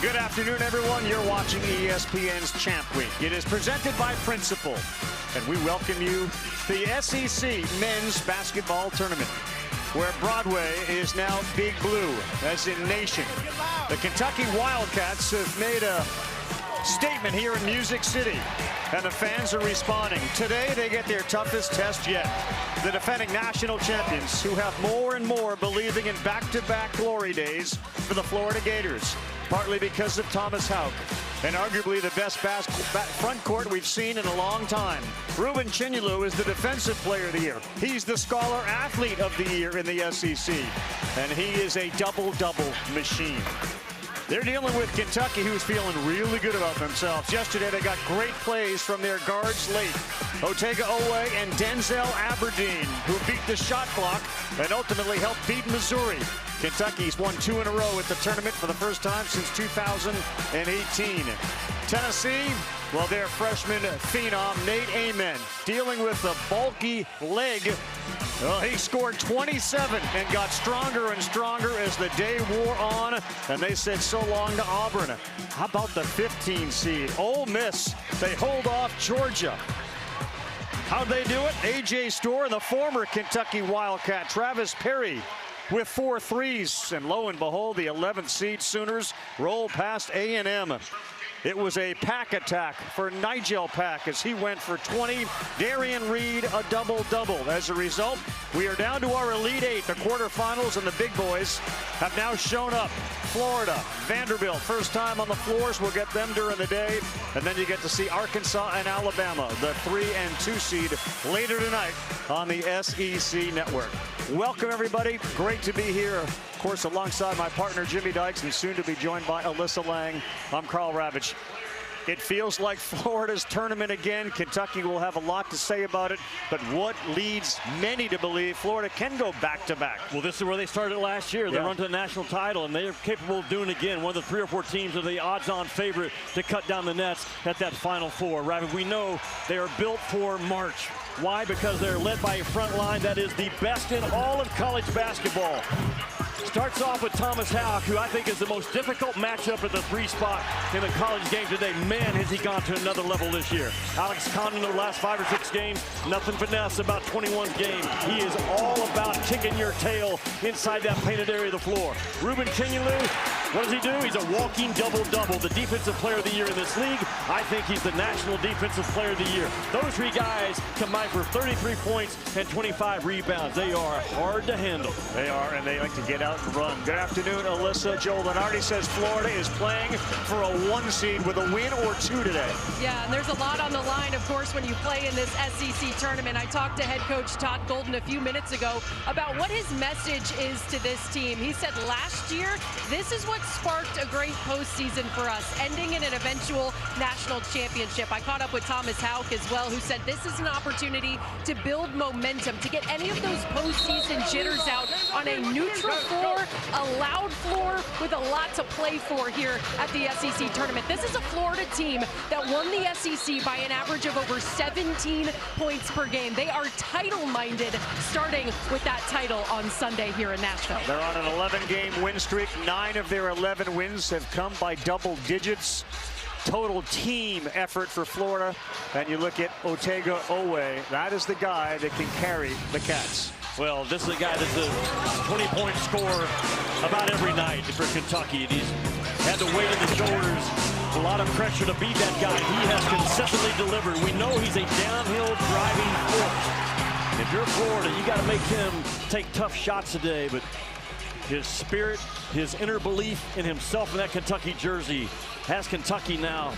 Good afternoon, everyone. You're watching ESPN's Champ Week. It is presented by Principal, and we welcome you to the SEC Men's Basketball Tournament, where Broadway is now Big Blue, as in nation. The Kentucky Wildcats have made a statement here in Music City, and the fans are responding. Today, they get their toughest test yet. The defending national champions, who have more and more believing in back-to-back glory days for the Florida Gators, partly because of Thomas Houck, and arguably the best front court we've seen in a long time. Ruben Chinyelu is the Defensive Player of the Year. He's the Scholar Athlete of the Year in the SEC, and he is a double-double machine. They're dealing with Kentucky, who's feeling really good about themselves. Yesterday, they got great plays from their guards late. Oweh and Denzel Aberdeen, who beat the shot clock and ultimately helped beat Missouri. Kentucky's won 2 in a row at the tournament for the first time since 2018. Tennessee, well, their freshman phenom, Nate Amen, dealing with a bulky leg. Well, he scored 27 and got stronger and stronger as the day wore on, and they said so long to Auburn. How about the 15 seed? Ole Miss, they hold off Georgia. How'd they do it? A.J. Storr, the former Kentucky Wildcat. Travis Perry with 4 threes, and lo and behold, the 11th seed Sooners roll past A&M. It was a pack attack for Nigel Pack as he went for 20. Darian Reed, a double-double. As a result, we are down to our Elite Eight. The quarterfinals and the big boys have now shown up. Florida, Vanderbilt, first time on the floors. We'll get them during the day. And then you get to see Arkansas and Alabama, the 3 and 2 seed, later tonight on the SEC Network. Welcome, everybody. Great to be here, of course, alongside my partner, Jimmy Dykes, and soon to be joined by Alyssa Lang. I'm Carl Ravitch. It feels like Florida's tournament again. Kentucky will have a lot to say about it, but what leads many to believe Florida can go back-to-back? Well, this is where they started last year. They run to the national title, and they are capable of doing it again. One of the 3 or 4 teams are the odds-on favorite to cut down the nets at that Final Four. Ravi, we know they are built for March. Why? Because they're led by a front line that is the best in all of college basketball. Starts off with Thomas Houck, who I think is the most difficult matchup at the 3 spot in the college game today. Man, has he gone to another level this year. Alex Condon in the last 5 or 6 games, nothing finesse about 21's game. He is all about kicking your tail inside that painted area of the floor. Ruben Chinyelu, what does he do? He's a walking double-double. The Defensive Player of the Year in this league. I think he's the National Defensive Player of the Year. Those 3 guys combined for 33 points and 25 rebounds. They are hard to handle. They are, and they like to get out and run. Good afternoon, Alyssa. Joel Lenardi says Florida is playing for a 1 seed with a win or 2 today. Yeah, and there's a lot on the line, of course, when you play in this SEC tournament. I talked to head coach Todd Golden a few minutes ago about what his message is to this team. He said last year, this is what sparked a great postseason for us, ending in an eventual national championship. I caught up with Thomas Houck as well, who said this is an opportunity to build momentum, to get any of those postseason jitters out on a neutral floor, a loud floor with a lot to play for here at the SEC tournament. This is a Florida team that won the SEC by an average of over 17 points per game. They are title-minded, starting with that title on Sunday here in Nashville. They're on an 11-game win streak. 9 of their 11 wins have come by double digits. Total team effort for Florida. And you look at Oweh, that is the guy that can carry the Cats. Well, this is a guy that's a 20-point scorer about every night for Kentucky. And he's had the weight of the shoulders, a lot of pressure to beat that guy. He has consistently delivered. We know he's a downhill driving force. If you're Florida, you got to make him take tough shots today. But his spirit, his inner belief in himself in that Kentucky jersey has Kentucky now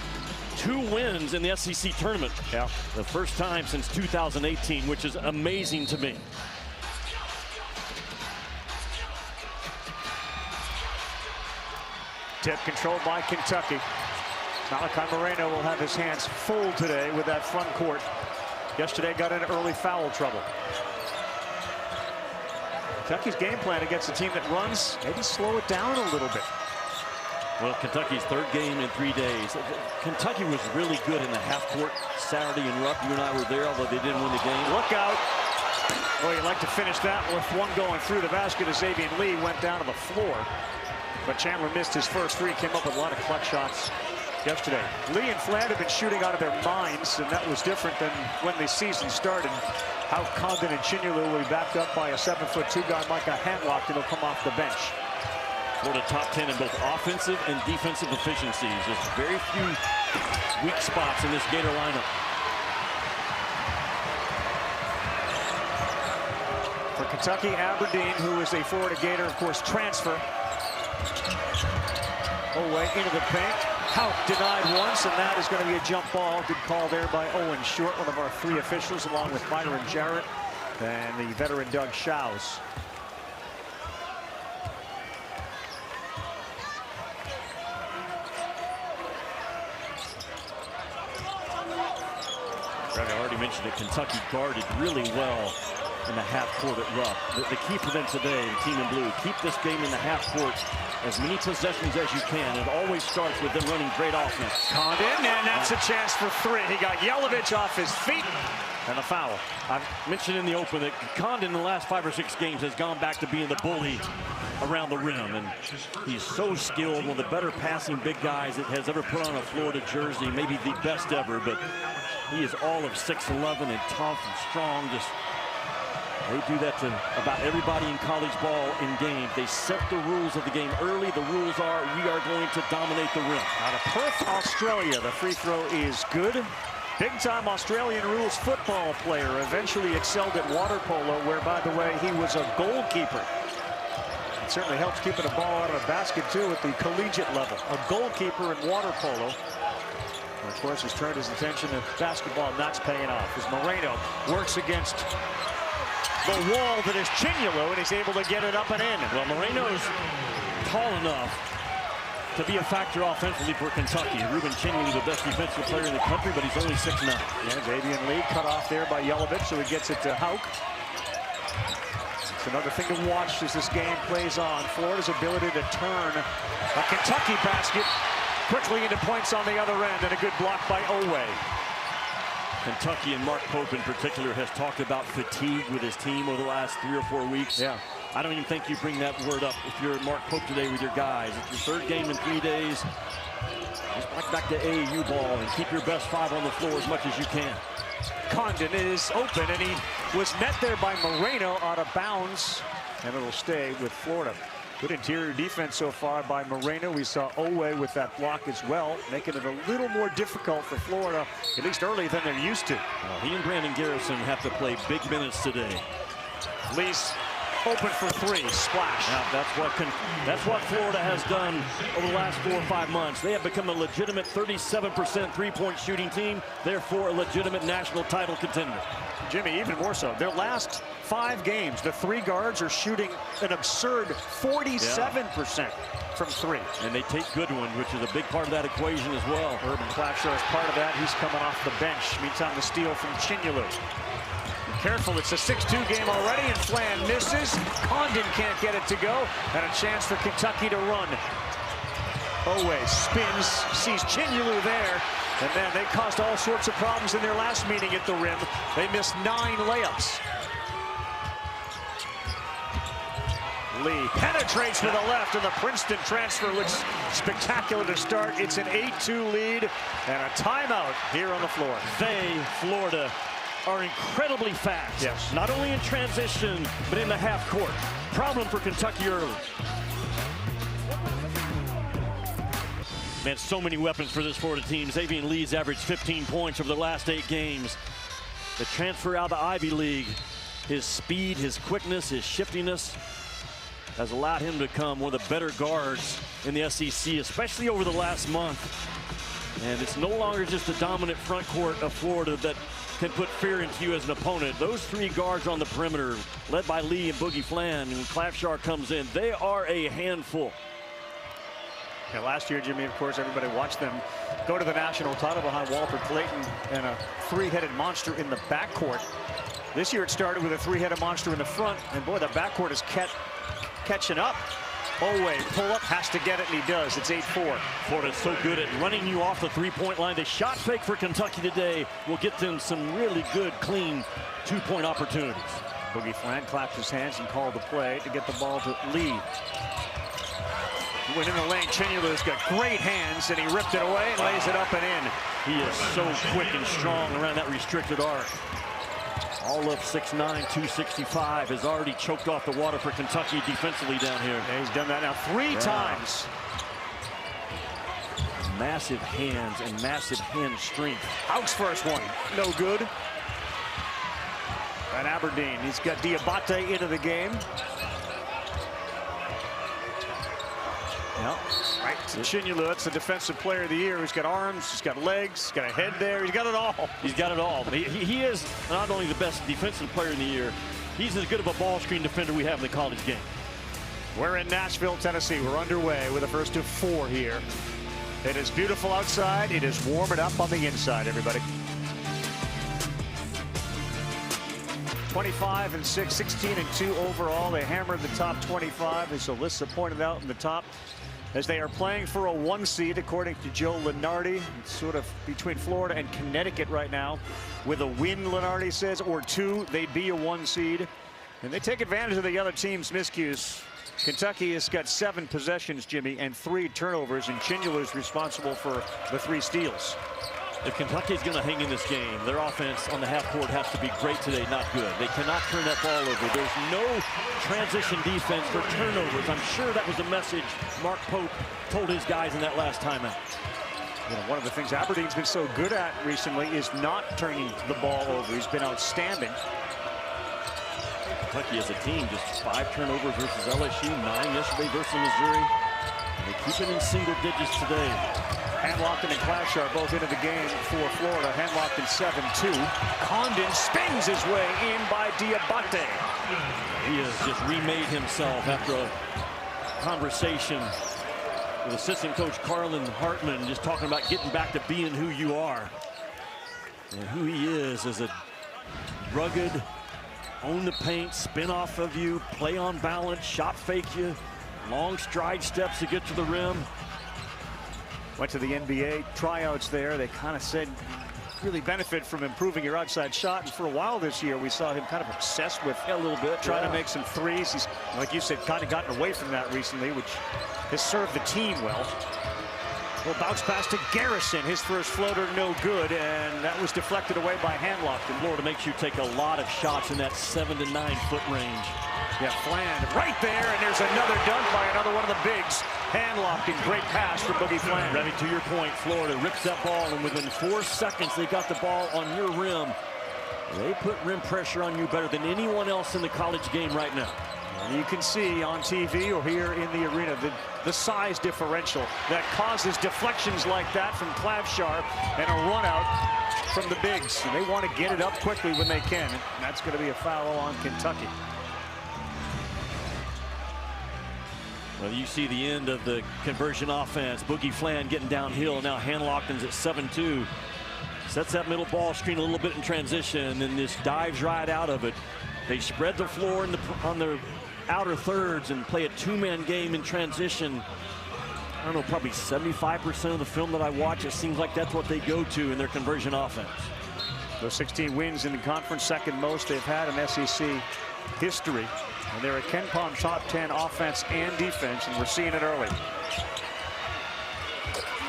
2 wins in the SEC tournament. Yeah, the first time since 2018, which is amazing to me. Tip controlled by Kentucky. Malachi Moreno will have his hands full today with that front court. Yesterday got into early foul trouble. Kentucky's game plan against a team that runs, maybe slow it down a little bit. Well, Kentucky's 3rd game in 3 days. Kentucky was really good in the half court Saturday in Rupp. You and I were there, although they didn't win the game. Look out. Well, you'd like to finish that with one going through the basket as Xavier Lee went down to the floor. But Chandler missed his first three, came up with a lot of clutch shots yesterday. Lee and Fland have been shooting out of their minds, and that was different than when the season started. How Condon and Chinyalu will be backed up by a 7'2" guy, Micah Handlock, and he'll come off the bench. Florida top 10 in both offensive and defensive efficiencies. There's very few weak spots in this Gator lineup. For Kentucky, Aberdeen, who is a Florida Gator, of course, transfer. Oweh into the paint. Houck denied once, and that is going to be a jump ball. Good call there by Owen Short, one of our three officials, along with Byron Jarrett and the veteran Doug Shouse. I already mentioned that Kentucky guarded really well in the half court at Rupp. The key for them today, the team in blue, keep this game in the half court as many possessions as you can. It always starts with them running great offense. Condon, and that's a chance for three. He got Jelavic off his feet, and a foul. I've mentioned in the open that Condon in the last 5 or 6 games has gone back to being the bully around the rim, and he's so skilled, one of the better passing big guys that has ever put on a Florida jersey, maybe the best ever, but he is all of 6'11" and tough and strong. They do that to about everybody in college ball in games. They set the rules of the game early. The rules are, we are going to dominate the rim. Out of Perth, Australia, the free throw is good. Big-time Australian rules football player. Eventually excelled at water polo, where, by the way, he was a goalkeeper. It certainly helps keeping a ball out of a basket, too, at the collegiate level. A goalkeeper in water polo. And, of course, has turned his attention to basketball, and that's paying off as Moreno works against the wall that is Chinyalu, and he's able to get it up and in. Well, Moreno's tall enough to be a factor offensively for Kentucky. Ruben Chinyalu, the best defensive player in the country, but he's only 6'9". Yeah, Davian Lee cut off there by Jelavic, so he gets it to Houck. It's another thing to watch as this game plays on. Florida's ability to turn a Kentucky basket quickly into points on the other end, and a good block by Oweh. Kentucky, and Mark Pope in particular, has talked about fatigue with his team over the last 3 or 4 weeks. Yeah. I don't even think you bring that word up if you're Mark Pope today with your guys. It's your 3rd game in 3 days. Just back to AAU ball and keep your best 5 on the floor as much as you can. Condon is open, and he was met there by Moreno out of bounds, and it'll stay with Florida. Good interior defense so far by Moreno. We saw Oweh with that block as well, making it a little more difficult for Florida, at least early, than they're used to. Well, he and Brandon Garrison have to play big minutes today. Least open for 3, splash. Now, that's what Florida has done over the last 4 or 5 months. They have become a legitimate 37% three-point shooting team, therefore a legitimate national title contender. Jimmy, even more so. Their last 5 games, the 3 guards are shooting an absurd 47% from 3. And they take Goodwin, which is a big part of that equation as well. Urban Clapshaw is part of that. He's coming off the bench. Meantime, the steal from Chinyalu. Careful, it's a 6-2 game already, and Fland misses. Condon can't get it to go, and a chance for Kentucky to run. Oweh spins, sees Chinyalu there, and then they caused all sorts of problems in their last meeting at the rim. They missed 9 layups. Lee penetrates to the left, and the Princeton transfer looks spectacular to start. It's an 8-2 lead, and a timeout here on the floor. Florida, are incredibly fast. Yes. Not only in transition, but in the half court. Problem for Kentucky early. Man, so many weapons for this Florida team. Xavier Lee's averaged 15 points over the last 8 games. The transfer out of the Ivy League, his speed, his quickness, his shiftiness has allowed him to become one of the better guards in the SEC, especially over the last month. And it's no longer just the dominant front court of Florida that can put fear into you as an opponent. Those 3 guards on the perimeter, led by Lee and Boogie Fland, and when Clapshaw comes in, they are a handful. Yeah, last year, Jimmy, of course, everybody watched them go to the national title behind Walter Clayton and a 3-headed monster in the backcourt. This year it started with a 3-headed monster in the front, and boy, the backcourt is catching up. Oweh, pull up, has to get it, and he does. It's 8-4. Florida's so good at running you off the 3-point line. The shot fake for Kentucky today will get them some really good, clean 2-point opportunities. Boogie Fland clapped his hands and called the play to get the ball to Lee. Went in the lane. Chandler's got great hands, and he ripped it away and lays it up and in. He is so quick and strong around that restricted arc. All up 6'9", 265, has already choked off the water for Kentucky defensively down here. Yeah, he's done that now 3 times. Massive hands and massive hand strength. Oweh's first one, no good. And Aberdeen, he's got Dioubate into the game. Yep. Right to Chandler, that's the defensive player of the year. He's got arms, he's got legs, he's got a head there, he's got it all. He's got it all. He is not only the best defensive player in the year, he's as good of a ball screen defender we have in the college game. We're in Nashville, Tennessee. We're underway with the first of 4 here. It is beautiful outside. It is warming up on the inside, everybody. 25-6, 16-2 overall. They hammered the top 25, as Alyssa pointed out in the top, as they are playing for a 1 seed, according to Joe Lenardi. It's sort of between Florida and Connecticut right now. With a win, Lenardi says, or 2, they'd be a 1 seed. And they take advantage of the other team's miscues. Kentucky has got 7 possessions, Jimmy, and 3 turnovers, and Chandler's responsible for the 3 steals. If Kentucky's going to hang in this game, their offense on the half court has to be great today, not good. They cannot turn that ball over. There's no transition defense for turnovers. I'm sure that was a message Mark Pope told his guys in that last timeout. You know, one of the things Aberdeen's been so good at recently is not turning the ball over. He's been outstanding. Kentucky as a team, just 5 turnovers versus LSU, 9 yesterday versus Missouri. They keep it in single digits today. Handlockton and Clashar both into the game for Florida. Handlockton 7-2. Condon spins his way in by Dioubate. He has just remade himself after a conversation with assistant coach Carlin Hartman, just talking about getting back to being who you are. And who he is as a rugged, own the paint, spin off of you, play on balance, shot fake you, long stride steps to get to the rim. Went to the NBA tryouts there. They kind of said really benefit from improving your outside shot. And for a while this year, we saw him kind of obsessed with a little bit, trying to make some threes. He's, like you said, kind of gotten away from that recently, which has served the team well. Well, bounce pass to Garrison. His first floater, no good, and that was deflected away by Handlockton. Florida makes you take a lot of shots in that 7 to 9 foot range. Yeah, Fland right there, and there's another dunk by another one of the bigs. Handlockton, great pass for Boogie Fland. Remy, to your point, Florida rips that ball, and within 4 seconds, they got the ball on your rim. They put rim pressure on you better than anyone else in the college game right now. And you can see on TV or here in the arena the size differential that causes deflections like that from Clashar and a run out from the bigs. And they want to get it up quickly when they can. And that's going to be a foul on Kentucky. Well, you see the end of the conversion offense. Boogie Fland getting downhill. Now Handlockton's at 7-2. Sets that middle ball screen a little bit in transition, and this dives right out of it. They spread the floor on the outer thirds and play a 2-man game in transition. I don't know, probably 75% of the film that I watch, it seems like that's what they go to in their conversion offense. Those 16 wins in the conference, second most they've had in SEC history. And they're a KenPom top 10 offense and defense, and we're seeing it early.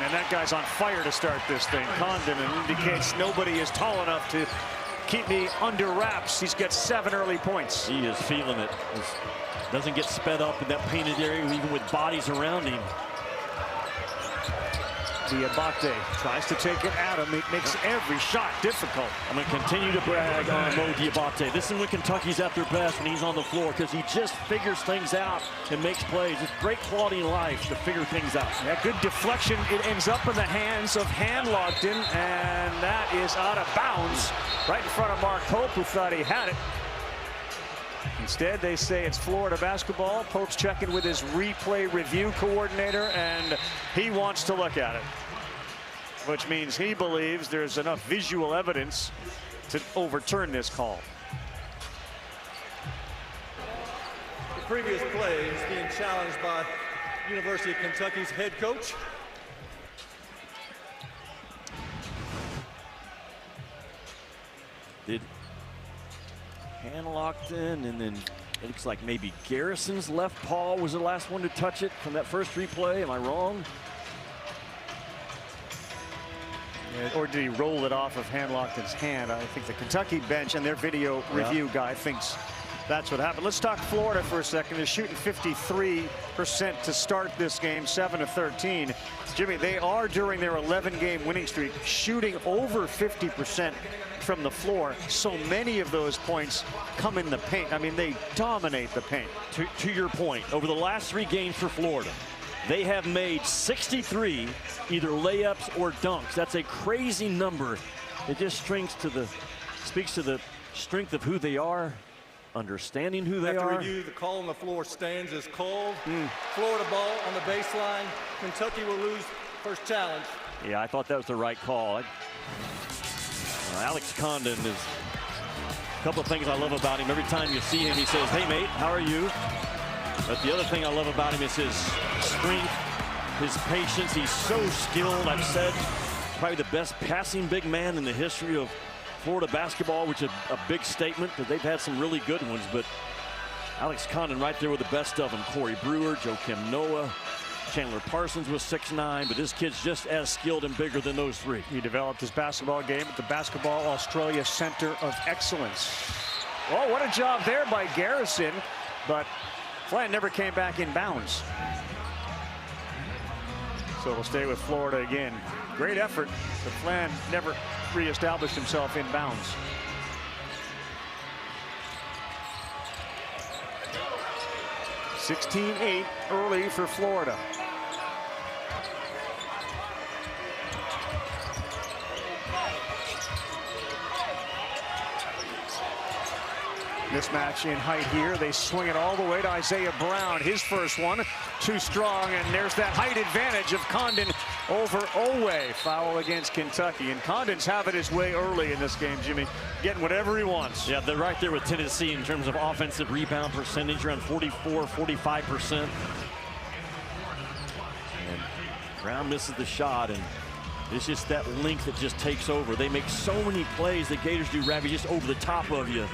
And that guy's on fire to start this thing. Condon, and indicates nobody is tall enough to keep me under wraps. He's got 7 early points. He is feeling it. Doesn't get sped up in that painted area, even with bodies around him. Dioubate tries to take it at him. It makes every shot difficult. I'm going to continue to brag on Mo Dioubate. This is when Kentucky's at their best when he's on the floor, because he just figures things out and makes plays. It's great quality in life to figure things out. Yeah, good deflection. It ends up in the hands of Handlockton, and that is out of bounds right in front of Mark Pope, who thought he had it. Instead, they say it's Florida basketball. Pope's checking with his replay review coordinator, and he wants to look at it, which means he believes there's enough visual evidence to overturn this call. The previous play is being challenged by University of Kentucky's head coach. Did Handlockton and then It looks like maybe Garrison's left paw was the last one to touch it from that first replay. Am I wrong? Or did he roll it off of Hanlockton's hand? I think the Kentucky bench and their video review guy thinks that's what happened. Let's talk Florida for a second. They're shooting 53% to start this game, 7-13. Jimmy, they are, during their 11-game winning streak, shooting over 50% from the floor. So many of those points come in the paint. I mean, they dominate the paint. To your point, over the last 3 games for Florida, they have made 63 either layups or dunks. That's a crazy number. It just speaks to the strength of who they are, understanding who they are. After review, the call on the floor stands is called. Florida ball on the baseline. Kentucky will lose first challenge. Yeah, I thought that was the right call. Alex Condon is a couple of things I love about him. Every time you see him, he says, "Hey, mate, how are you?" But the other thing I love about him is his strength, his patience. He's so skilled. I've said probably the best passing big man in the history of Florida basketball, which is a big statement because they've had some really good ones. But Alex Condon right there with the best of them. Corey Brewer, Joakim Noah, Chandler Parsons was 6'9", but this kid's just as skilled and bigger than those 3. He developed his basketball game at the Basketball Australia Center of Excellence. Oh, what a job there by Garrison, but Flan never came back in bounds. So we'll stay with Florida again. Great effort, but Flan never reestablished himself in bounds. (16-8) early for Florida. Mismatch in height here. They swing it all the way to Isaiah Brown. His first one, too strong, and there's that height advantage of Condon over Oweh. Foul against Kentucky, and Condon's having his way early in this game, Jimmy, getting whatever he wants. Yeah, they're right there with Tennessee in terms of offensive rebound percentage, around 44-45%. And Brown misses the shot, and it's just that length that just takes over. They make so many plays, the Gators do, Ravi, just over the top of you.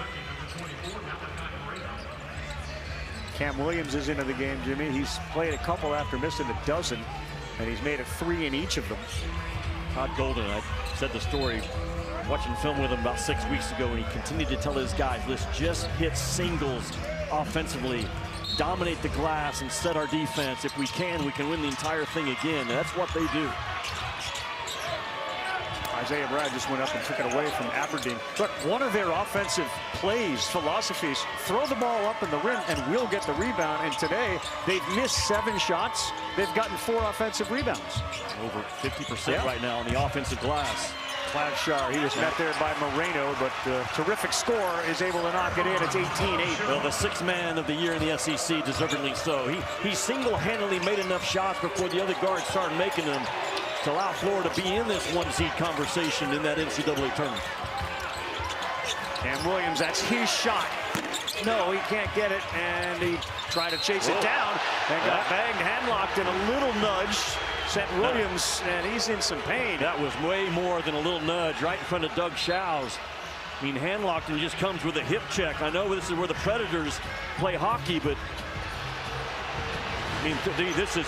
Cam Williams is into the game, Jimmy. He's played a couple after missing a dozen, and he's made a 3 in each of them. Todd Golden, I said the story, watching film with him about 6 weeks ago, and he continued to tell his guys, let's just hit singles offensively, dominate the glass, and set our defense. If we can win the entire thing again. And that's what they do. Isaiah Brown just went up and took it away from Aberdeen. Look, one of their offensive plays, philosophies, throw the ball up in the rim and we'll get the rebound. And today, they've missed 7 shots. They've gotten 4 offensive rebounds. Over 50% right now on the offensive glass. Cloudshire, he was met there by Moreno, but terrific score is able to knock it in. It's 18-8. Well, the 6th man of the year in the SEC, deservedly so. He single-handedly made enough shots before the other guards started making them to allow Florida to be in this 1-seed conversation in that NCAA tournament. Cam Williams, that's his shot. No, he can't get it, and he tried to chase it down and got banged, handlocked, and a little nudge sent Williams, and he's in some pain. That was way more than a little nudge right in front of Doug Shows. I mean, handlocked just comes with a hip check. I know this is where the Predators play hockey, but I mean, this is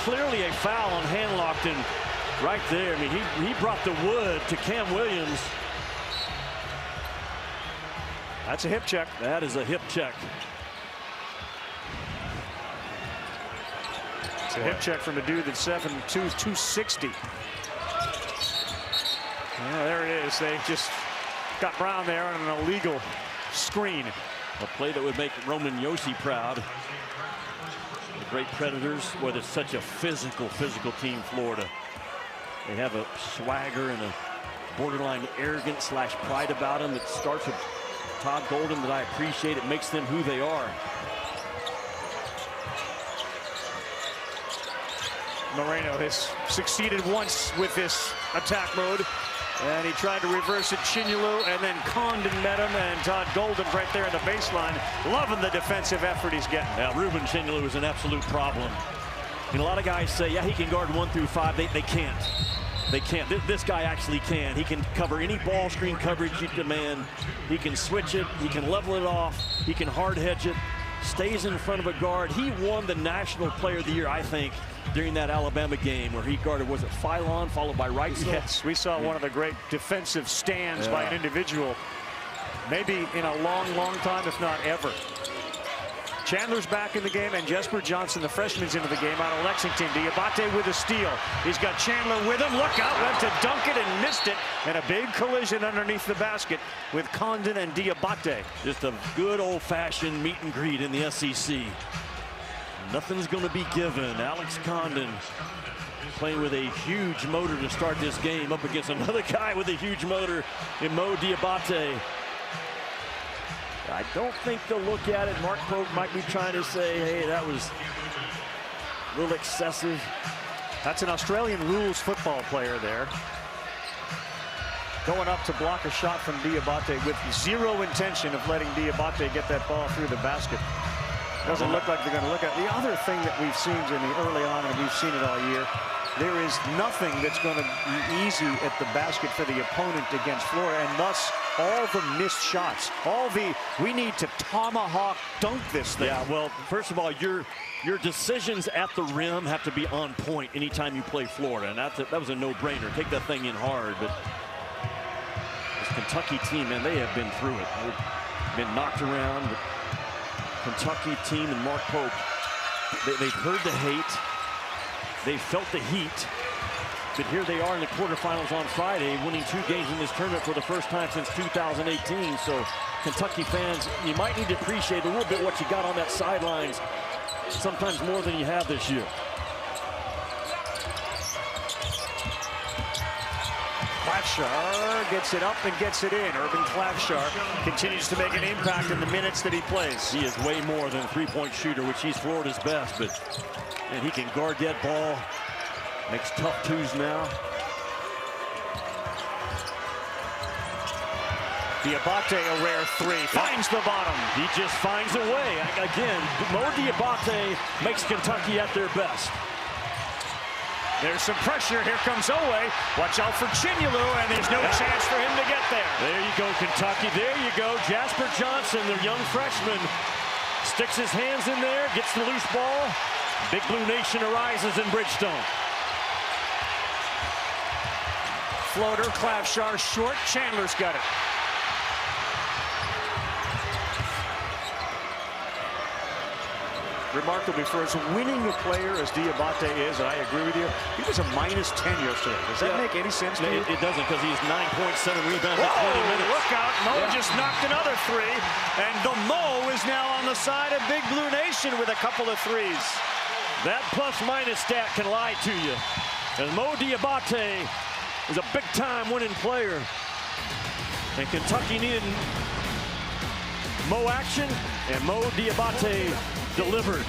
clearly a foul on Handlockton right there. I mean, he brought the wood to Cam Williams. That's a hip check. That is a hip check. It's a hip check from a dude that's 7'2", 260. Yeah, there it is. They just got Brown there on an illegal screen. A play that would make Roman Yossi proud. The great Predators, boy, they're such a physical team, Florida. They have a swagger and a borderline arrogance / pride about them that starts with Todd Golden that I appreciate. It makes them who they are. Moreno has succeeded once with this attack mode, and he tried to reverse it. Chinyalu, and then Condon met him, and Todd Golden right there in the baseline, loving the defensive effort he's getting. Now, Ruben Chinyalu is an absolute problem. And a lot of guys say, yeah, he can guard 1 through 5. They can't. They can't. This guy actually can. He can cover any ball screen coverage you demand. He can switch it. He can level it off. He can hard hedge it, stays in front of a guard. He won the National Player of the Year, I think, during that Alabama game where he guarded, was it Phylon, followed by Wrightsville? Yes, we saw one of the great defensive stands by an individual, maybe in a long, long time, if not ever. Chandler's back in the game, and Jesper Johnson, the freshman's into the game out of Lexington. Dioubate with a steal. He's got Chandler with him. Look out, went to dunk it and missed it. And a big collision underneath the basket with Condon and Dioubate. Just a good old-fashioned meet and greet in the SEC. Nothing's going to be given. Alex Condon playing with a huge motor to start this game up against another guy with a huge motor in Mo Dioubate. I don't think they'll look at it. Mark Pope might be trying to say, hey, that was a little excessive. That's an Australian rules football player there. Going up to block a shot from Dioubate with zero intention of letting Dioubate get that ball through the basket. Doesn't look like they're going to look at. The other thing that we've seen, Jimmy, early on, and we've seen it all year, there is nothing that's going to be easy at the basket for the opponent against Florida, and thus all the missed shots, all the, we need to tomahawk dunk this thing. Yeah, well, first of all, your decisions at the rim have to be on point anytime you play Florida, and that was a no-brainer. Take that thing in hard, but this Kentucky team, man, they have been through it. They've been knocked around. But Kentucky team and Mark Pope, they've heard the hate. They felt the heat, but here they are in the quarterfinals on Friday, winning 2 games in this tournament for the first time since 2018. So Kentucky fans, you might need to appreciate a little bit what you got on that sidelines, sometimes more than you have this year. Klafschar gets it up and gets it in. Urban Klafschar continues to make an impact in the minutes that he plays. He is way more than a three-point shooter, which he's Florida's best, but and he can guard that ball. Makes tough twos now. Dioubate, a rare 3, finds the bottom. He just finds a way. Again, Mo Dioubate makes Kentucky at their best. There's some pressure. Here comes Oweh. Watch out for Chandler, and there's no chance for him to get there. There you go, Kentucky. There you go. Jesper Johnson, the young freshman, sticks his hands in there, gets the loose ball. Big Blue Nation arises in Bridgestone. Floater, Klafschar short. Chandler's got it. Remarkably, for as winning a player as Dioubate is, and I agree with you, he was a -10 yesterday. Does that make any sense to you? It doesn't, because he's 9.7 rebounds in 20 minutes. Look out, Mo just knocked another 3, and the Mo is now on the side of Big Blue Nation with a couple of 3s. That plus-minus stat can lie to you. And Mo Dioubate is a big-time winning player. And Kentucky needed Mo action, and Mo Dioubate delivered.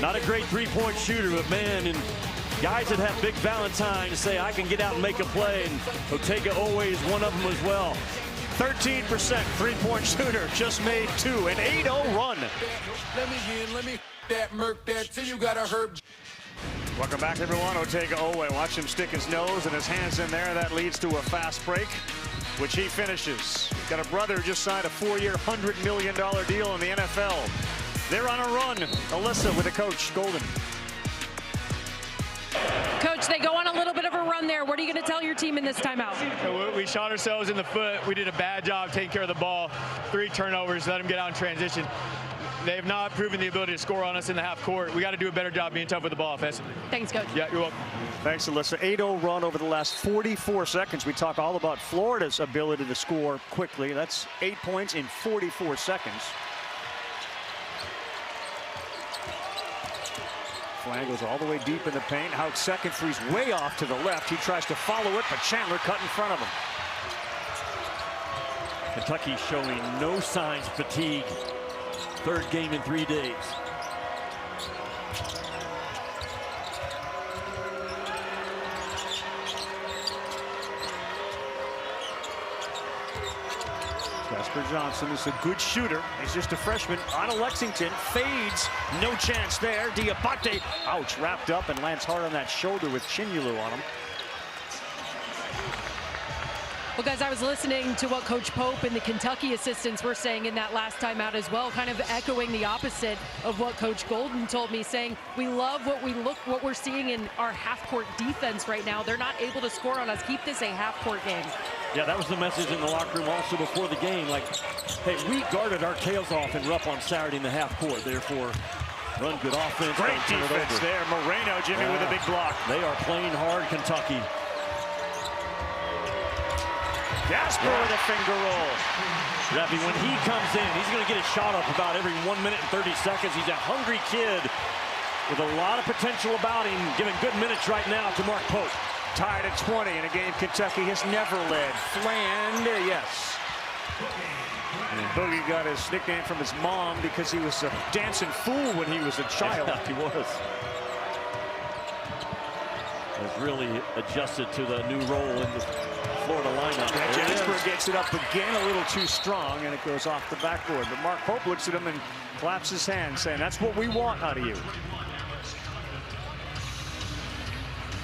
Not a great three-point shooter, but man, and guys that have big Valentines say, I can get out and make a play, and Otega Oweh is one of them as well. 13% three-point shooter, just made 2, an 8-0 run. Let me that murk that till you gotta hurt. Welcome back, everyone. Otega Oweh, watch him stick his nose and his hands in there. That leads to a fast break, which he finishes. Got a brother who just signed a 4-year, $100 million deal in the NFL. They're on a run. Alyssa with the coach, Golden. Coach, they go on a little bit of a run there. What are you going to tell your team in this timeout? We shot ourselves in the foot. We did a bad job taking care of the ball. 3 turnovers, let them get out in transition. They have not proven the ability to score on us in the half court. We got to do a better job being tough with the ball offensively. Thanks, Coach. Yeah, you're welcome. Thanks, Alyssa. 8-0 run over the last 44 seconds. We talk all about Florida's ability to score quickly. That's 8 points in 44 seconds. Flag goes all the way deep in the paint. Hauk's second three's way off to the left. He tries to follow it, but Chandler cut in front of him. Kentucky showing no signs of fatigue. 3rd game in 3 days. Jesper Johnson is a good shooter. He's just a freshman out of Lexington. Fades. No chance there. Dioubate. Ouch. Wrapped up and lands hard on that shoulder with Chandler on him. Well, guys, I was listening to what Coach Pope and the Kentucky assistants were saying in that last time out as well, kind of echoing the opposite of what Coach Golden told me, saying we love what we're seeing in our half-court defense right now. They're not able to score on us. Keep this a half-court game. Yeah, that was the message in the locker room also before the game. Like, hey, we guarded our tails off in Rupp on Saturday in the half-court. Therefore, run good offense. Great defense there. Moreno, Jimmy, with a big block. They are playing hard, Kentucky. Jasper with a finger roll. Ravi, when he comes in, he's going to get a shot up about every 1 minute and 30 seconds. He's a hungry kid with a lot of potential about him, giving good minutes right now to Mark Pope. Tied at 20 in a game Kentucky has never led. Fland, yes. And Boogie got his nickname from his mom because he was a dancing fool when he was a child. Yeah, he was. Has really adjusted to the new role in the Florida lineup. Yeah, Jasper gets it up again a little too strong, and it goes off the backboard. But Mark Pope looks at him and claps his hands, saying, that's what we want out of you.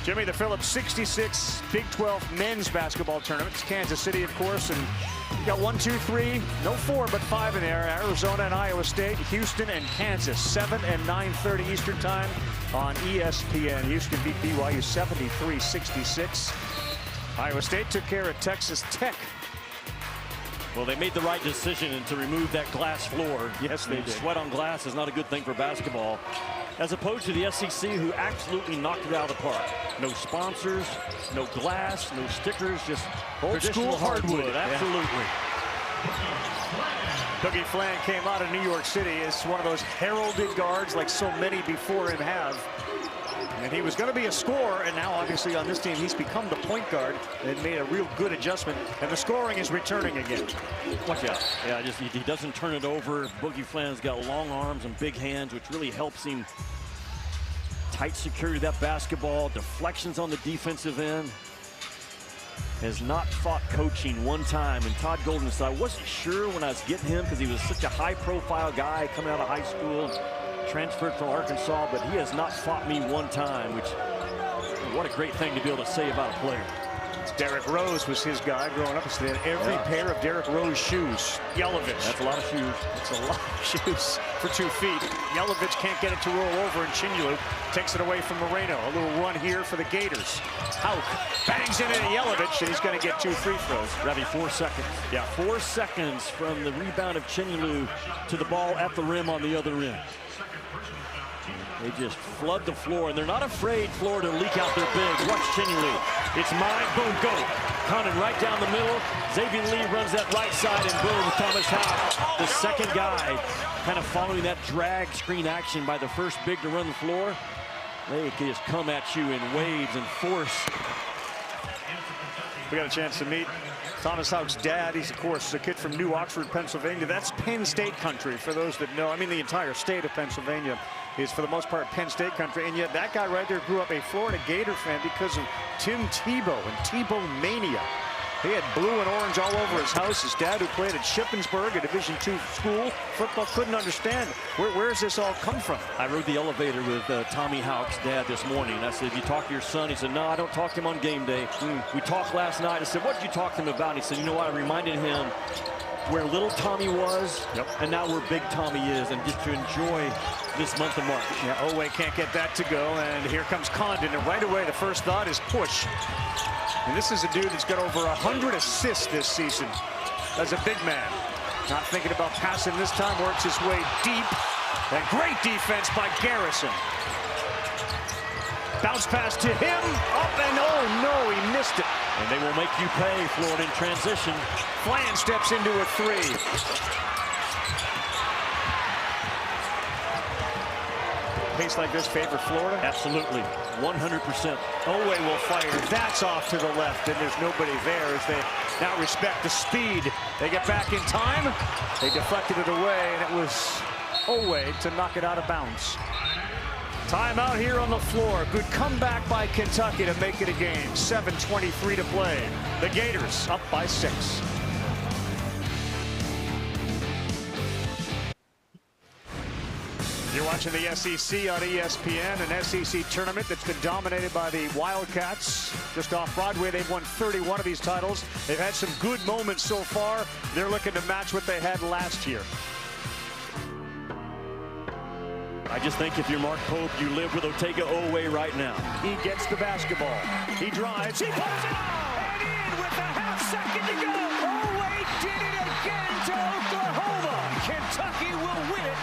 Jimmy, the Phillips 66 Big 12 men's basketball tournament. It's Kansas City, of course, and you got 1, 2, 3, no 4, but 5 in there. Arizona and Iowa State, Houston and Kansas, 7 and 9:30 Eastern time on ESPN. Houston beat BYU 73-66. Iowa State took care of Texas Tech. Well, they made the right decision to remove that glass floor. Yes, they did. Sweat on glass is not a good thing for basketball, as opposed to the SEC, who absolutely knocked it out of the park. No sponsors, no glass, no stickers, just old school hardwood. Absolutely. Dougie Fland came out of New York City as one of those heralded guards like so many before him have. And he was going to be a scorer, and now obviously on this team he's become the point guard and made a real good adjustment, and the scoring is returning again. Watch out. Yeah, just he doesn't turn it over. Boogie Fland's got long arms and big hands, which really helps him. Tight security of that basketball, deflections on the defensive end. Has not fought coaching one time. And Todd Golden said, I wasn't sure when I was getting him because he was such a high-profile guy coming out of high school, transferred from Arkansas, but he has not fought me one time, which, what a great thing to be able to say about a player. Derrick Rose was his guy growing up. He had every pair of Derrick Rose shoes. Jelavic. That's a lot of shoes. That's a lot of shoes for 2 feet. Jelavic can't get it to roll over, and Chandler takes it away from Moreno. A little run here for the Gators. Hauk bangs it into Jelavic, and he's going to get 2 free throws. Ravi, 4 seconds. Yeah, 4 seconds from the rebound of Chandler to the ball at the rim on the other end. They just flood the floor, and they're not afraid, Florida, to leak out their big. Watch Chandler. It's mine, boom, go. Condon right down the middle. Xavier Lee runs that right side, and boom, Thomas Hauk, the second guy, kind of following that drag screen action by the first big to run the floor. They can just come at you in waves and force. We got a chance to meet Thomas Hauk's dad. He's, of course, a kid from New Oxford, Pennsylvania. That's Penn State country, for those that know. I mean, the entire state of Pennsylvania is, for the most part, Penn State country. And yet that guy right there grew up a Florida Gator fan because of Tim Tebow and Tebow mania. He had blue and orange all over his house. His dad, who played at Shippensburg, a Division II school, football, couldn't understand where does this all come from. I rode the elevator with Tommy Hauk's dad this morning. I said, you talk to your son? He said, no, I don't talk to him on game day. We talked last night. I said, what did you talk to him about? He said, you know what? I reminded him where little Tommy was, and now where big Tommy is, and just to enjoy this month of March. Yeah, Oweh can't get that to go, and here comes Condon, and right away the first thought is push. And this is a dude that's got over 100 assists this season as a big man. Not thinking about passing this time, works his way deep, and great defense by Garrison. Bounce pass to him, up and oh no, he missed it. And they will make you pay, Florida, in transition. Fland steps into a 3. Pace like this favor Florida? Absolutely, 100%. Oweh will fire. That's off to the left, and there's nobody there as they now respect the speed. They get back in time. They deflected it away, and it was Oweh to knock it out of bounds. Timeout here on the floor. Good comeback by Kentucky to make it a game. 7:23 to play. The Gators up by 6. You're watching the SEC on ESPN, an SEC tournament that's been dominated by the Wildcats. Just off Broadway, they've won 31 of these titles. They've had some good moments so far. They're looking to match what they had last year. I just think if you're Mark Pope, you live with Oweh right now. He gets the basketball. He drives. He puts it on! And in with a half second to go. Oweh did it again to Oklahoma. Kentucky will win it.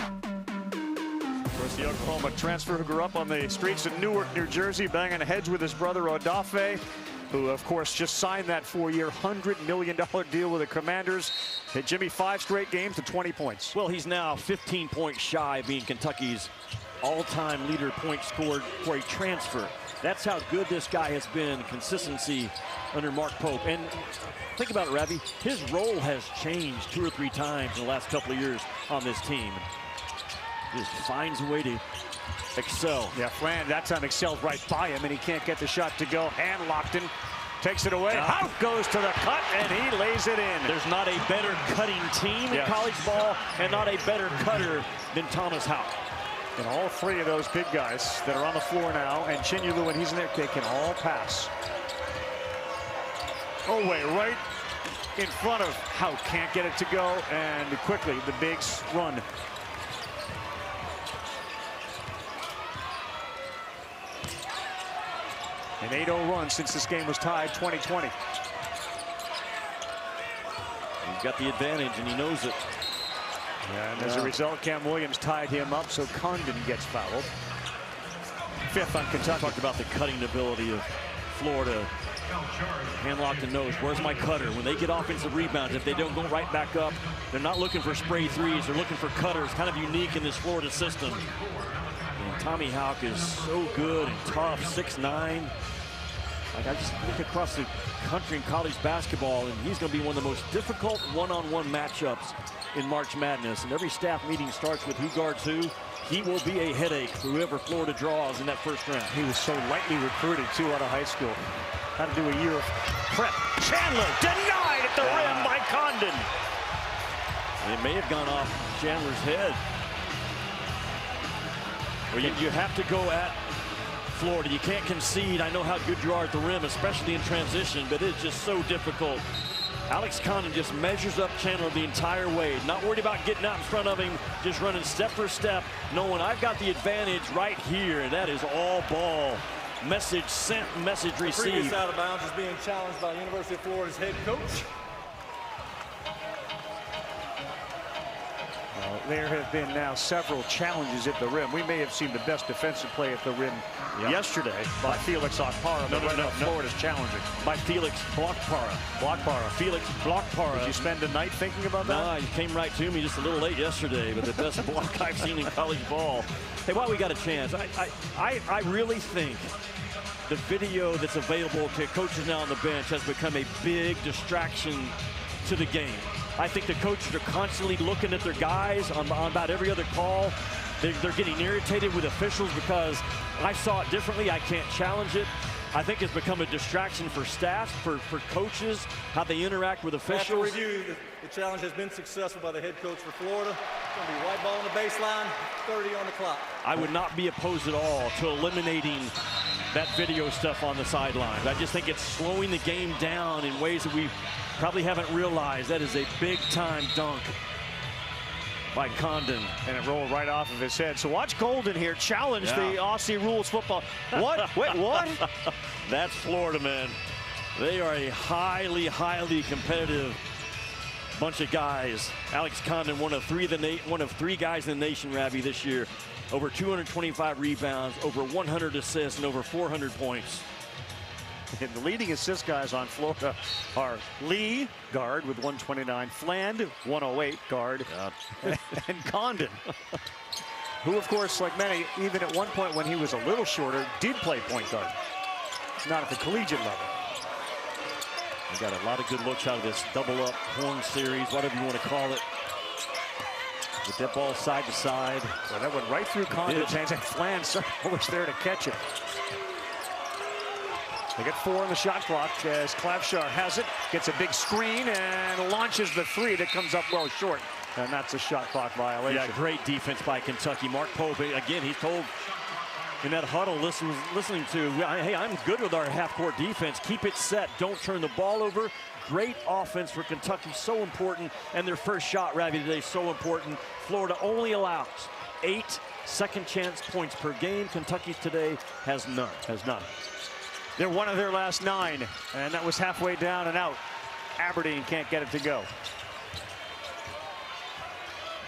Of course, the Oklahoma transfer who grew up on the streets of Newark, New Jersey, banging heads with his brother Oweh, who, of course, just signed that 4-year, $100 million deal with the Commanders. Hit Jimmy 5 straight games to 20 points. Well, he's now 15 points shy of being Kentucky's all-time leader points scored for a transfer. That's how good this guy has been, consistency under Mark Pope. And think about it, Ravi. His role has changed 2 or 3 times in the last couple of years on this team. Just finds a way to excel. Yeah, Flan that time excelled right by him, and he can't get the shot to go. Hand locked in, takes it away. Out goes to the cut, and he lays it in. There's not a better cutting team in college ball, and not a better cutter than Thomas Houck. And all 3 of those big guys that are on the floor now, and Chinyulu, when he's in there, they can all pass. Oweh right in front of Houck, can't get it to go, and quickly the bigs run. An 8-0 run since this game was tied 2020. He's got the advantage, and he knows it. And as a result, Cam Williams tied him up, so Condon gets fouled. 5th on Kentucky. Talked about the cutting ability of Florida. Hand locked and nose. Where's my cutter? When they get offensive rebounds, if they don't go right back up, they're not looking for spray threes. They're looking for cutters. Kind of unique in this Florida system. And Tommy Houck is so good and tough, 6'9". Like, I just look across the country in college basketball, and he's going to be one of the most difficult one-on-one matchups in March Madness. And every staff meeting starts with who guards who. He will be a headache for whoever Florida draws in that first round. He was so lightly recruited, too, out of high school. Had to do a year of prep. Chandler denied at the rim by Condon. It may have gone off Chandler's head. Well, you have to go at Florida. You can't concede. I know how good you are at the rim, especially in transition, but it's just so difficult. Alex Condon just measures up Chandler the entire way. Not worried about getting out in front of him, just running step for step, knowing I've got the advantage right here, and that is all ball. Message sent, message received. Previous out of bounds is being challenged by the University of Florida's head coach. There have been now several challenges at the rim. We may have seen the best defensive play at the rim yesterday by Felix Okpara. No. Florida's challenging. By Felix Blockpara. Felix Blockpara. Did you spend a night thinking about that? No, he came right to me just a little late yesterday, but the best block I've seen in college ball. Hey, while we got a chance, I really think the video that's available to coaches now on the bench has become a big distraction to the game. I think the coaches are constantly looking at their guys on about every other call. They're getting irritated with officials because I saw it differently. I can't challenge it. I think it's become a distraction for staff, for coaches, how they interact with officials. After review, the challenge has been successful by the head coach for Florida. It's going to be white ball on the baseline, 30 on the clock. I would not be opposed at all to eliminating that video stuff on the sidelines. I just think it's slowing the game down in ways that we probably haven't realized. That is a big-time dunk by Condon. And it rolled right off of his head. So watch Golden here challenge the Aussie rules football. What? Wait, what? That's Florida, man. They are a highly, highly competitive bunch of guys. Alex Condon, one of three guys in the nation, Ravi, this year. Over 225 rebounds, over 100 assists, and over 400 points. And the leading assist guys on Florida are Lee, guard with 129, Fland, 108, guard, and Condon, who, of course, like many, even at one point when he was a little shorter, did play point guard. Not at the collegiate level. We got a lot of good looks out of this double-up horn series, whatever you want to call it. With that ball side to side. Well, that went right through Condon's hands, and Fland was there to catch it. They get 4 on the shot clock as Klafschar has it, gets a big screen and launches the 3 that comes up well short. And that's a shot clock violation. Yeah, great defense by Kentucky. Mark Pope, again, he's told in that huddle listening to, hey, I'm good with our half-court defense. Keep it set. Don't turn the ball over. Great offense for Kentucky, so important. And their first shot, Ravi, today, so important. Florida only allows 8 second chance points per game. Kentucky today has none. They're one of their last 9, and that was halfway down and out. Aberdeen can't get it to go.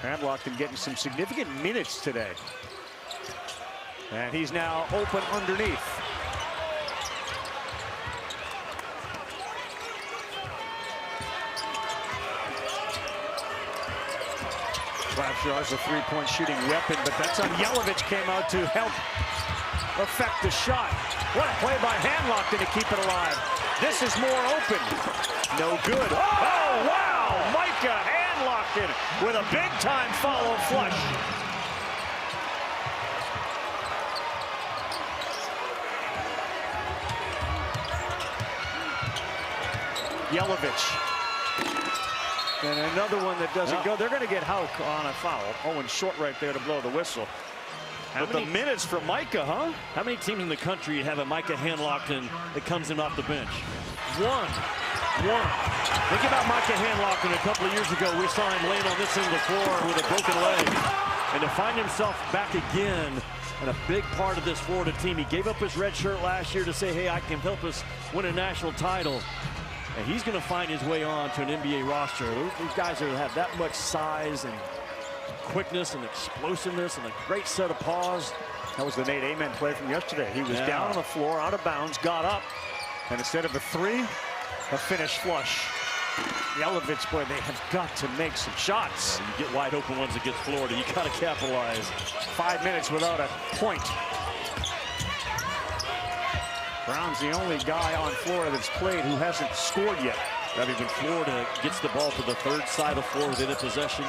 Handlockton getting some significant minutes today. And he's now open underneath. Slapshaw's a three-point shooting weapon, but that's on Jelavic, came out to help affect the shot. What a play by Handlockton to keep it alive. This is more open. No good. Oh, wow! Micah Handlockton with a big-time follow flush. Jelavic. And another one that doesn't go. They're going to get Hauk on a foul. Owen Short right there to blow the whistle. But the minutes for Micah, huh? How many teams in the country have a Micah Handlockton that comes in off the bench? One. Think about Micah Handlockton a couple of years ago. We saw him laying on this end of the floor with a broken leg. And to find himself back again and a big part of this Florida team. He gave up his red shirt last year to say, hey, I can help us win a national title. And he's going to find his way on to an NBA roster. These guys that have that much size and quickness and explosiveness and a great set of paws. That was the Nate Amen play from yesterday. He was down on the floor, out of bounds, got up, and instead of a 3, a finish flush. Jelavic, boy, they have got to make some shots. Yeah, you get wide open ones against Florida. You got to capitalize. 5 minutes without a point. Brown's the only guy on Florida that's played who hasn't scored yet. When Florida gets the ball to the third side of Florida within a possession,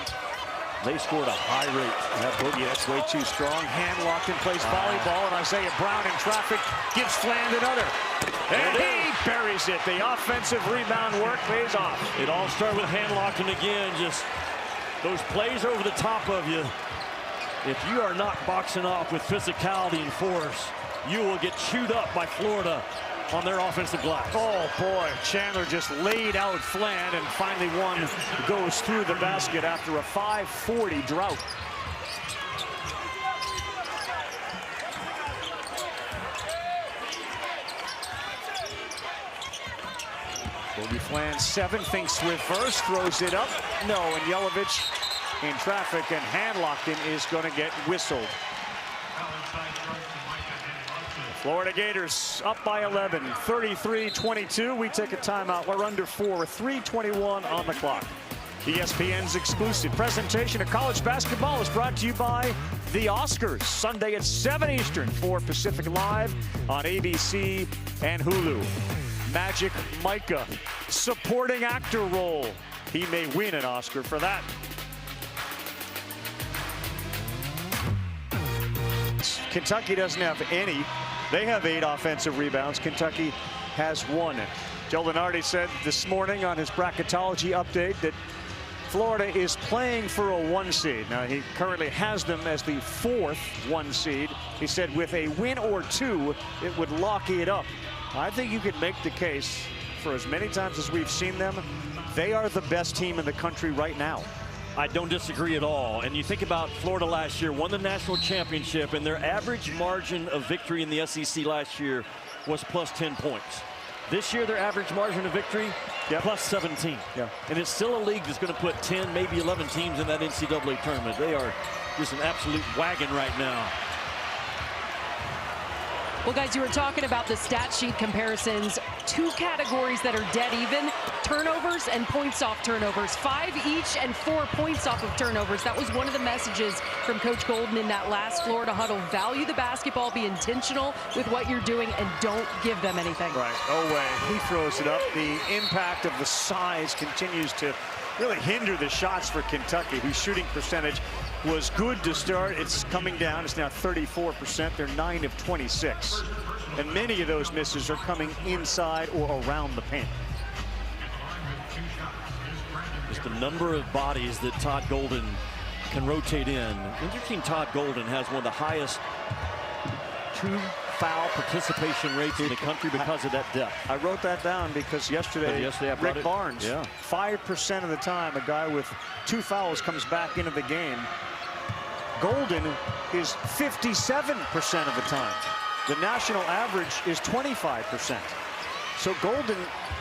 they scored a high rate. That boogie, that's way too strong. Handlockton plays volleyball, and Isaiah Brown in traffic gives Fland another. And he buries it. The offensive rebound work pays off. It all started with Handlockton again. Just those plays over the top of you. If you are not boxing off with physicality and force, you will get chewed up by Florida on their offensive glass. Oh, boy. Chandler just laid out Fland, and finally one goes through the basket after a 5:40 drought. Bobby Fland, 7, thinks reverse, throws it up. No, and Jelavic in traffic, and Handlockton is going to get whistled. Florida Gators up by 11, 33-22. We take a timeout. We're under 4, 3:21 on the clock. ESPN's exclusive presentation of college basketball is brought to you by the Oscars. Sunday at 7 Eastern, 4 Pacific Live on ABC and Hulu. Magic Micah, supporting actor role. He may win an Oscar for that. Kentucky doesn't have any. They have 8 offensive rebounds. Kentucky has 1. Joe Lunardi said this morning on his bracketology update that Florida is playing for a 1 seed. Now, he currently has them as the 4th 1 seed. He said with a win or 2, it would lock it up. I think you could make the case for as many times as we've seen them, they are the best team in the country right now. I don't disagree at all. And you think about Florida last year, won the national championship, and their average margin of victory in the SEC last year was plus 10 points. This year, their average margin of victory, plus 17. And it's still a league that's going to put 10, maybe 11 teams in that NCAA tournament. They are just an absolute wagon right now. Well, guys, you were talking about the stat sheet comparisons. 2 categories that are dead even: turnovers and points off turnovers. 5 each and 4 points off of turnovers. That was one of the messages from Coach Golden in that last Florida huddle. Value the basketball, be intentional with what you're doing, and don't give them anything. Right. Oweh, he throws it up. The impact of the size continues to really hinder the shots for Kentucky, whose shooting percentage was good to start. It's coming down. It's now 34%. They're 9 of 26. And many of those misses are coming inside or around the paint. Just the number of bodies that Todd Golden can rotate in. Interesting, Todd Golden has one of the highest foul participation rates in the country because of that depth. I wrote that down because yesterday Rick Barnes, 5% of the time a guy with 2 fouls comes back into the game. Golden is 57% of the time. The national average is 25%. So Golden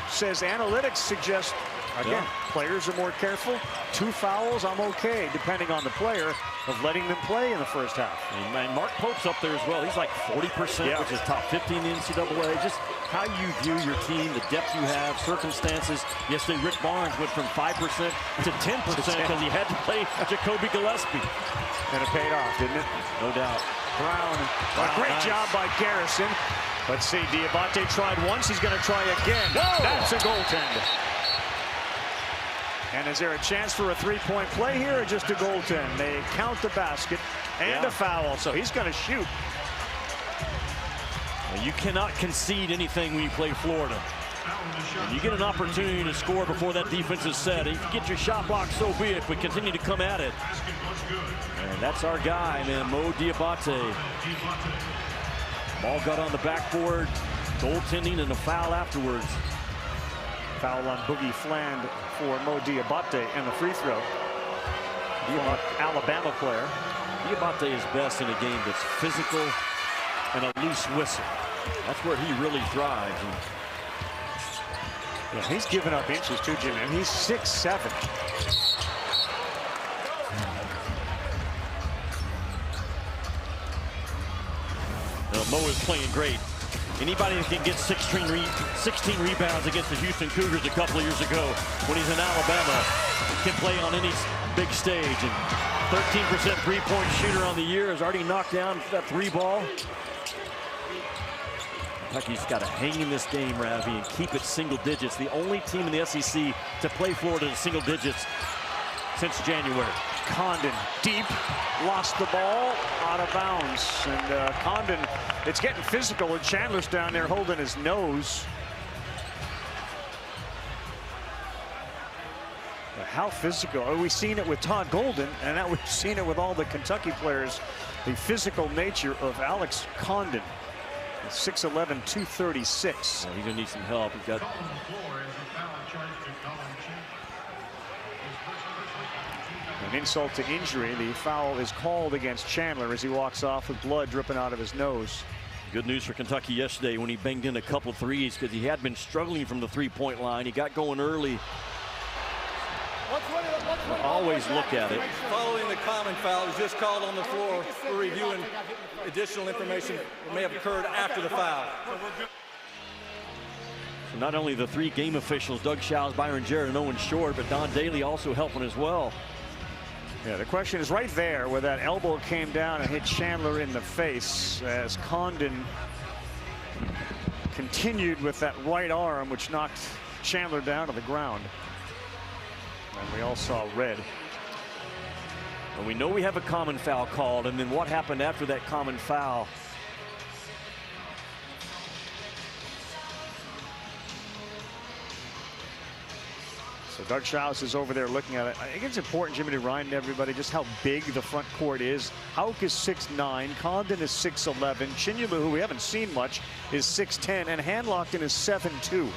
says analytics suggest, again, players are more careful. 2 fouls, I'm okay, depending on the player, of letting them play in the first half. And Mark Pope's up there as well. He's like 40%, which is top 50 in the NCAA. Just how you view your team, the depth you have, circumstances. Yesterday, Rick Barnes went from 5% to 10% because he had to play Jacoby Gillespie. And it paid off, didn't it? No doubt. Brown, a great job by Garrison. Let's see, Dioubate tried once, he's going to try again. That's a goaltender. And is there a chance for a 3-point play here or just a goaltend? They count the basket and a foul, so he's going to shoot. Well, you cannot concede anything when you play Florida. And you get an opportunity to score before that defense is set. If you get your shot block, so be it, but continue to come at it. And that's our guy, man, Mo Dioubate. Ball got on the backboard, goaltending and a foul afterwards. Foul on Boogie Fland for Mo Dioubate and the free throw. Alabama player. Dioubate is best in a game that's physical and a loose whistle. That's where he really thrives. Yeah, he's given up inches too, Jimmy, and he's 6'7". Mo is playing great. Anybody that can get 16 rebounds against the Houston Cougars a couple of years ago when he's in Alabama can play on any big stage. And 13% three-point shooter on the year, has already knocked down that 3 ball. Kentucky's got to hang in this game, Ravi, and keep it single digits. The only team in the SEC to play Florida in single digits since January. Condon deep, lost the ball, out of bounds. And Condon, it's getting physical, and Chandler's down there holding his nose. How physical? We've seen it with Todd Golden, and now we've seen it with all the Kentucky players. The physical nature of Alex Condon. 6'11", 236. Well, he's gonna need some help. He's got an insult to injury. The foul is called against Chandler as he walks off with blood dripping out of his nose. Good news for Kentucky yesterday when he banged in a couple threes because he had been struggling from the 3-point line. He got going early. Always look at it. Following the common foul, was just called on the floor for reviewing additional information that may have occurred after the foul. So not only the 3 game officials, Doug Shows, Byron Jarrett, and Owen Short, but Don Daly also helping as well. Yeah, the question is right there where that elbow came down and hit Chandler in the face as Condon continued with that right arm, which knocked Chandler down to the ground. And we all saw red. And we know we have a common foul called, and then what happened after that common foul? So Doug Shows is over there looking at it. I think it's important, Jimmy, to remind everybody just how big the front court is. Hauk is 6'9", Condon is 6'11", Chinyelu, who we haven't seen much, is 6'10", and Handlockton is 7'2".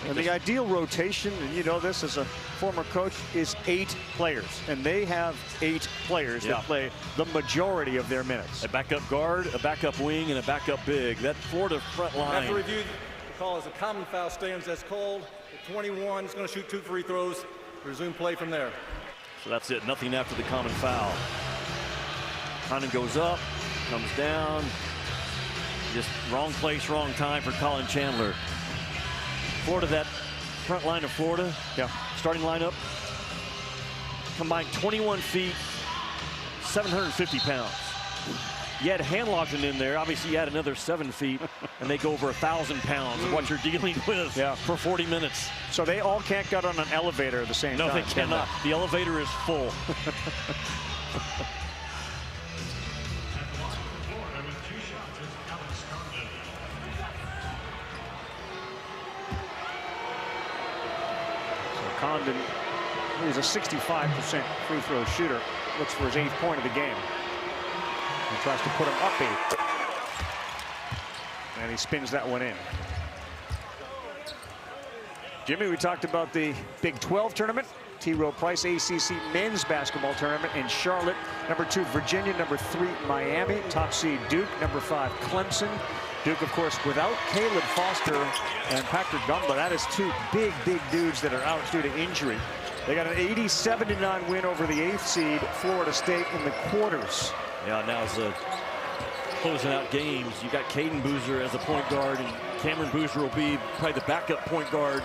And the ideal rotation, and you know this as a former coach, is 8 players. And they have 8 players that play the majority of their minutes. A backup guard, a backup wing, and a backup big. That Florida front line. After review, the call as a common foul stands as called. At 21, he's going to shoot 2 free throws. Resume play from there. So that's it. Nothing after the common foul. Condon goes up, comes down. Just wrong place, wrong time for Colin Chandler. Florida, that front line of Florida, starting lineup, combined 21 feet, 750 pounds. You had Handlockton in there. Obviously, you had another 7 feet, and they go over 1,000 pounds of what you're dealing with for 40 minutes. So they all can't get on an elevator at the same time. No, they cannot. The elevator is full. Condon, who's a 65% free throw shooter, looks for his 8th point of the game. He tries to put him up 8. And he spins that one in. Jimmy, we talked about the Big 12 tournament. T. Rowe Price ACC men's basketball tournament in Charlotte. Number 2, Virginia. Number 3, Miami. Top seed, Duke. Number 5, Clemson. Duke, of course, without Caleb Foster and Patrick Gumba. That is 2 big dudes that are out due to injury. They got an 80-79 win over the 8th seed, Florida State, in the quarters. Yeah, now as closing out games, you got Caden Boozer as a point guard, and Cameron Boozer will be probably the backup point guard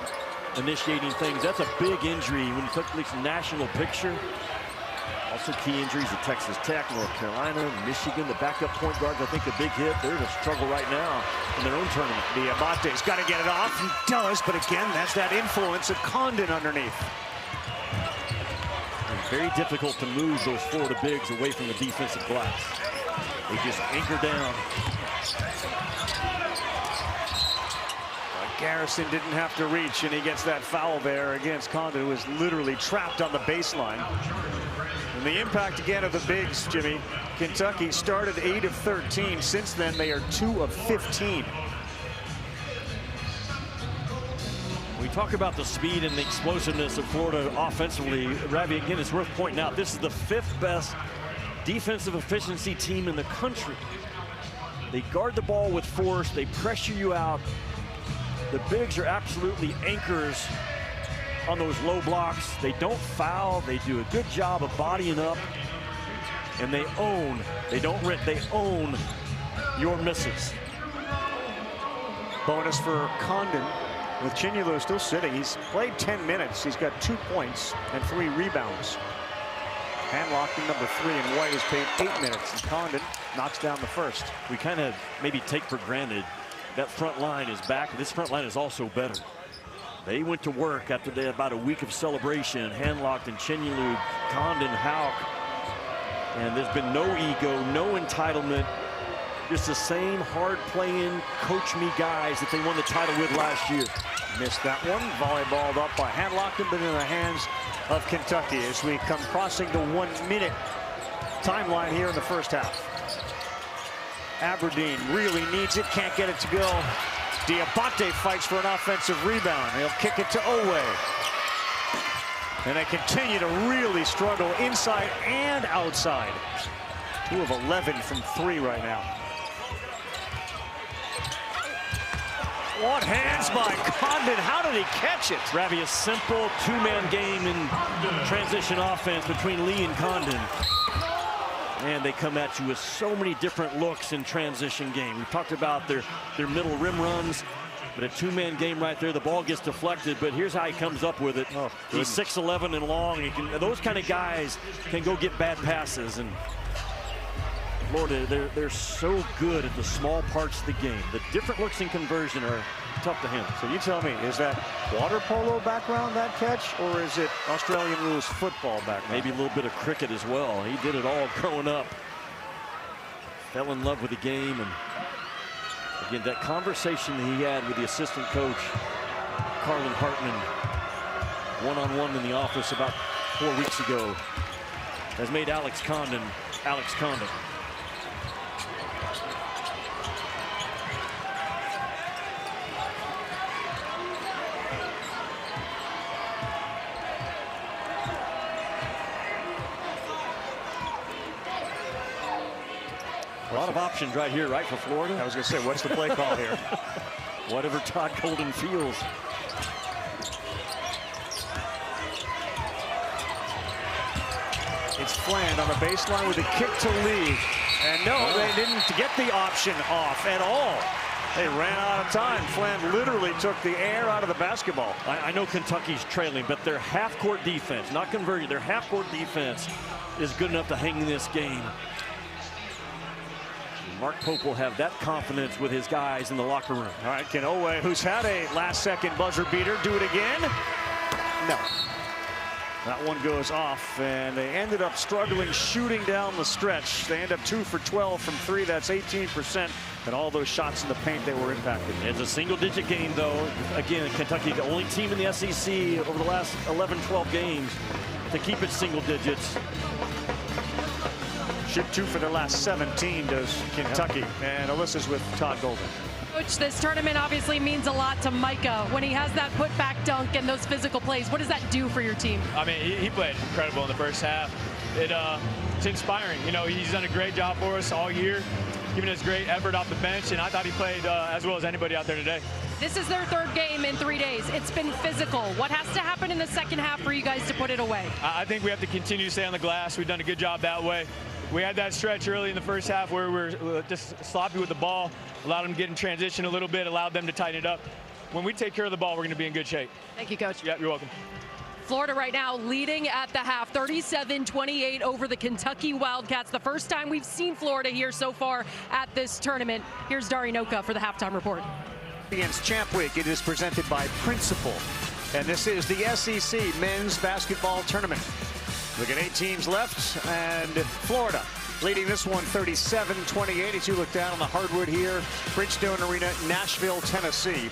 initiating things. That's a big injury when you took the national picture. Also key injuries at Texas Tech, North Carolina, Michigan. The backup point guards, I think, a big hit. They're in a struggle right now in their own tournament. Diabate's got to get it off. He does, but again, that's that influence of Condon underneath. It's very difficult to move those Florida bigs away from the defensive glass. They just anchor down. Garrison didn't have to reach, and he gets that foul there against Condon, who was literally trapped on the baseline. And the impact again of the bigs, Jimmy. Kentucky started 8 of 13. Since then, they are 2 of 15. We talk about the speed and the explosiveness of Florida offensively. Ravi, again, it's worth pointing out, this is the 5th best defensive efficiency team in the country. They guard the ball with force. They pressure you out. The bigs are absolutely anchors on those low blocks. They don't foul. They do a good job of bodying up. And they own, they don't rent, they own your misses. Bonus for Condon with Chinyalu still sitting. He's played 10 minutes. He's got 2 points and 3 rebounds. Handlocked in number 3, and White has played 8 minutes. And Condon knocks down the first. We kind of maybe take for granted that front line is back. This front line is also better. They went to work after about a week of celebration. Handlocked and Chinyalu, Condon, Hauk. And there's been no ego, no entitlement. Just the same hard-playing, coach-me guys that they won the title with last year. Missed that one. Volleyballed up by Handlockton, but in the hands of Kentucky as we come crossing the 1-minute timeline here in the first half. Aberdeen really needs it, can't get it to go. Dioubate fights for an offensive rebound. He'll kick it to Oweh. And they continue to really struggle inside and outside. 2 of 11 from 3 right now. One hands by Condon. How did he catch it? Ravi, a simple 2-man game in transition offense between Lee and Condon. And they come at you with so many different looks in transition game. We talked about their middle rim runs, but a 2-man game right there. The ball gets deflected, but here's how he comes up with it. Oh, he's 6'11" and long. Those kind of guys can go get bad passes. And Florida, they're so good at the small parts of the game. The different looks in conversion are tough to handle. So you tell me, is that water polo background, that catch, or is it Australian rules football background? Maybe a little bit of cricket as well. He did it all growing up. Fell in love with the game. And again, that conversation that he had with the assistant coach, Carlin Hartman, one-on-one in the office about 4 weeks ago, has made Alex Condon. A lot of options right here, right, for Florida. I was going to say, what's the play call here? Whatever Todd Golden feels. It's Fland on the baseline with a kick to Lee. And no, they didn't get the option off at all. They ran out of time. Fland literally took the air out of the basketball. I know Kentucky's trailing, but their half-court defense, not converting, their half-court defense is good enough to hang in this game. Mark Pope will have that confidence with his guys in the locker room. All right, can Oweh, who's had a last-second buzzer beater, do it again? No. That one goes off, and they ended up struggling shooting down the stretch. They end up 2 for 12 from 3. That's 18%. And all those shots in the paint, they were impacted. It's a single-digit game, though. Again, Kentucky, the only team in the SEC over the last 11, 12 games to keep it single digits. Shoot 2 for their last 17 does Kentucky. And Alyssa's with Todd Golden. Coach, this tournament obviously means a lot to Micah. When he has that putback dunk and those physical plays, what does that do for your team? I mean, he played incredible in the first half. It's inspiring. You know, he's done a great job for us all year, giving us great effort off the bench, and I thought he played as well as anybody out there today. This is their 3rd game in 3 days. It's been physical. What has to happen in the second half for you guys to put it away? I think we have to continue to stay on the glass. We've done a good job that way. We had that stretch early in the first half where we were just sloppy with the ball, allowed them to get in transition a little bit, allowed them to tighten it up. When we take care of the ball, we're going to be in good shape. Thank you, Coach. Yeah, you're welcome. Florida right now leading at the half, 37-28 over the Kentucky Wildcats. The first time we've seen Florida here so far at this tournament. Here's Dari Noka for the halftime report. Against Champ Week, it is presented by Principal. And this is the SEC Men's Basketball Tournament. Look at 8 teams left, and Florida leading this one 37-28 as you look down on the hardwood here. Bridgestone Arena, Nashville, Tennessee.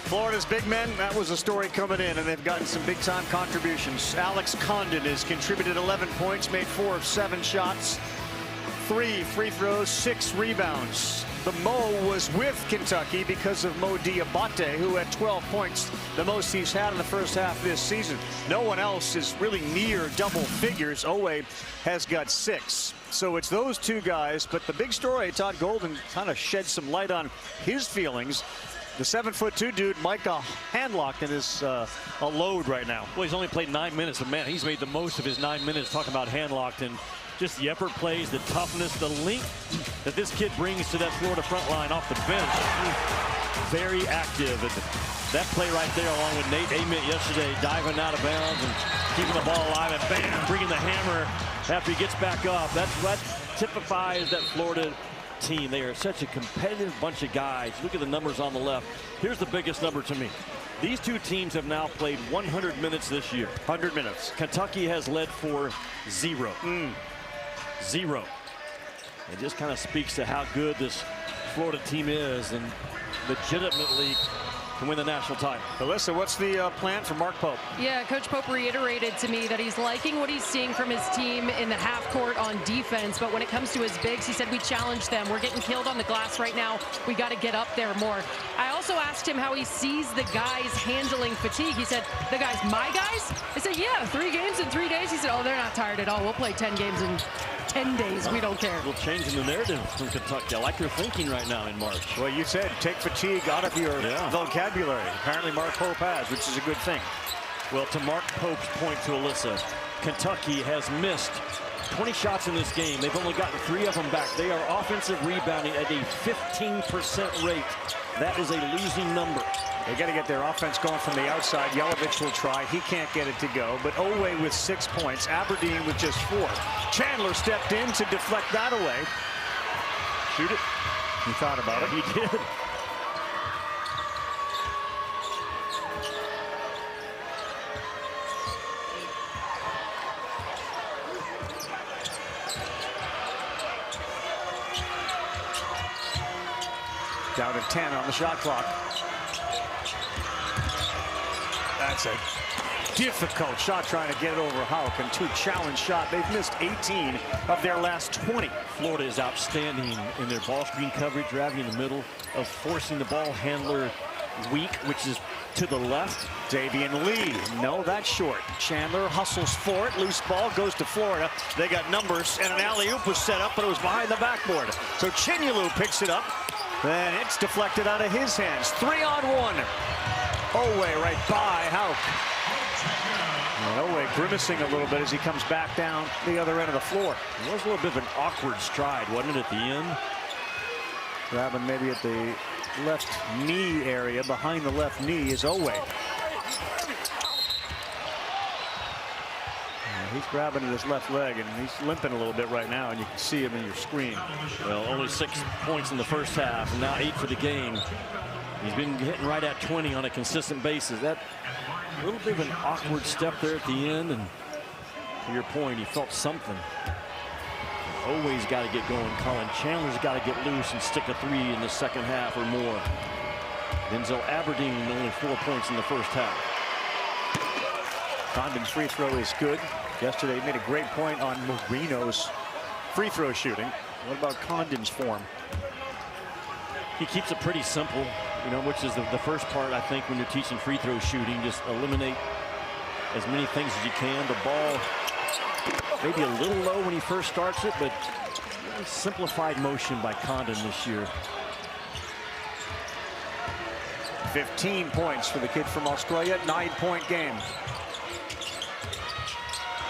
Florida's big men, that was a story coming in, and they've gotten some big-time contributions. Alex Condon has contributed 11 points, made 4 of 7 shots, 3 free throws, 6 rebounds. The Mo was with Kentucky because of Mo Dioubate, who had 12 points, the most he's had in the first half this season. No one else is really near double figures. Oweh has got 6. So it's those 2 guys, but the big story, Todd Golden kind of shed some light on his feelings. The 7'2" dude, Micah, handlocked and is a load right now. Well, he's only played 9 minutes, but man, he's made the most of his 9 minutes. Talking about handlocked and just the effort plays, the toughness, the length that this kid brings to that Florida front line off the bench. Very active. And that play right there, along with Nate Ament yesterday, diving out of bounds and keeping the ball alive, and bam, bringing the hammer after he gets back up. That typifies that Florida team. They are such a competitive bunch of guys. Look at the numbers on the left. Here's the biggest number to me. These 2 teams have now played 100 minutes this year. 100 minutes. Kentucky has led for 0. 0. It just kind of speaks to how good this Florida team is and legitimately can win the national title. Alyssa, what's the plan for Mark Pope? Yeah, Coach Pope reiterated to me that he's liking what he's seeing from his team in the half court on defense, but when it comes to his bigs, he said we challenge them. We're getting killed on the glass right now. We got to get up there more. I also asked him how he sees the guys handling fatigue. He said, the guys, my guys? I said, yeah, 3 games in 3 days. He said, oh, they're not tired at all. We'll play 10 games in 10 days. We don't care. We'll change the narrative from Kentucky. I like your thinking right now in March. Well, you said take fatigue out of your vocabulary. Apparently Mark Pope has, which is a good thing. Well, to Mark Pope's point to Alyssa, Kentucky has missed 20 shots in this game. They've only gotten 3 of them back. They are offensive rebounding at a 15% rate. That is a losing number. They got to get their offense going from the outside. Jelavic will try. He can't get it to go. But Oweh with 6 points. Aberdeen with just 4. Chandler stepped in to deflect that away. Shoot it. He thought about it. He did. Down to 10 on the shot clock. That's a difficult shot trying to get it over Houck, and 2 challenge shot. They've missed 18 of their last 20. Florida is outstanding in their ball screen coverage, driving in the middle, of forcing the ball handler weak, which is to the left. Davian Lee, no, that's short. Chandler hustles for it. Loose ball goes to Florida. They got numbers, and an alley-oop was set up, but it was behind the backboard. So Chinyalu picks it up. Then it's deflected out of his hands. 3-on-1. Oweh right by Houck. And Oweh grimacing a little bit as he comes back down the other end of the floor. It was a little bit of an awkward stride, wasn't it, at the end? Grabbing maybe at the left knee area. Behind the left knee is Oweh. He's grabbing at his left leg, and he's limping a little bit right now, and you can see him in your screen. Well, only 6 points in the first half, and now 8 for the game. He's been hitting right at 20 on a consistent basis. That a little bit of an awkward step there at the end, and to your point, he felt something. Oweh's got to get going. Colin Chandler's got to get loose and stick a 3 in the second half or more. Denzel Aberdeen only 4 points in the first half. Condon's free throw is good. Yesterday he made a great point on Moreno's free throw shooting. What about Condon's form? He keeps it pretty simple, you know, which is the first part, I think, when you're teaching free throw shooting. Just eliminate as many things as you can. The ball maybe a little low when he first starts it, but really simplified motion by Condon this year. 15 points for the kid from Australia. 9-point game.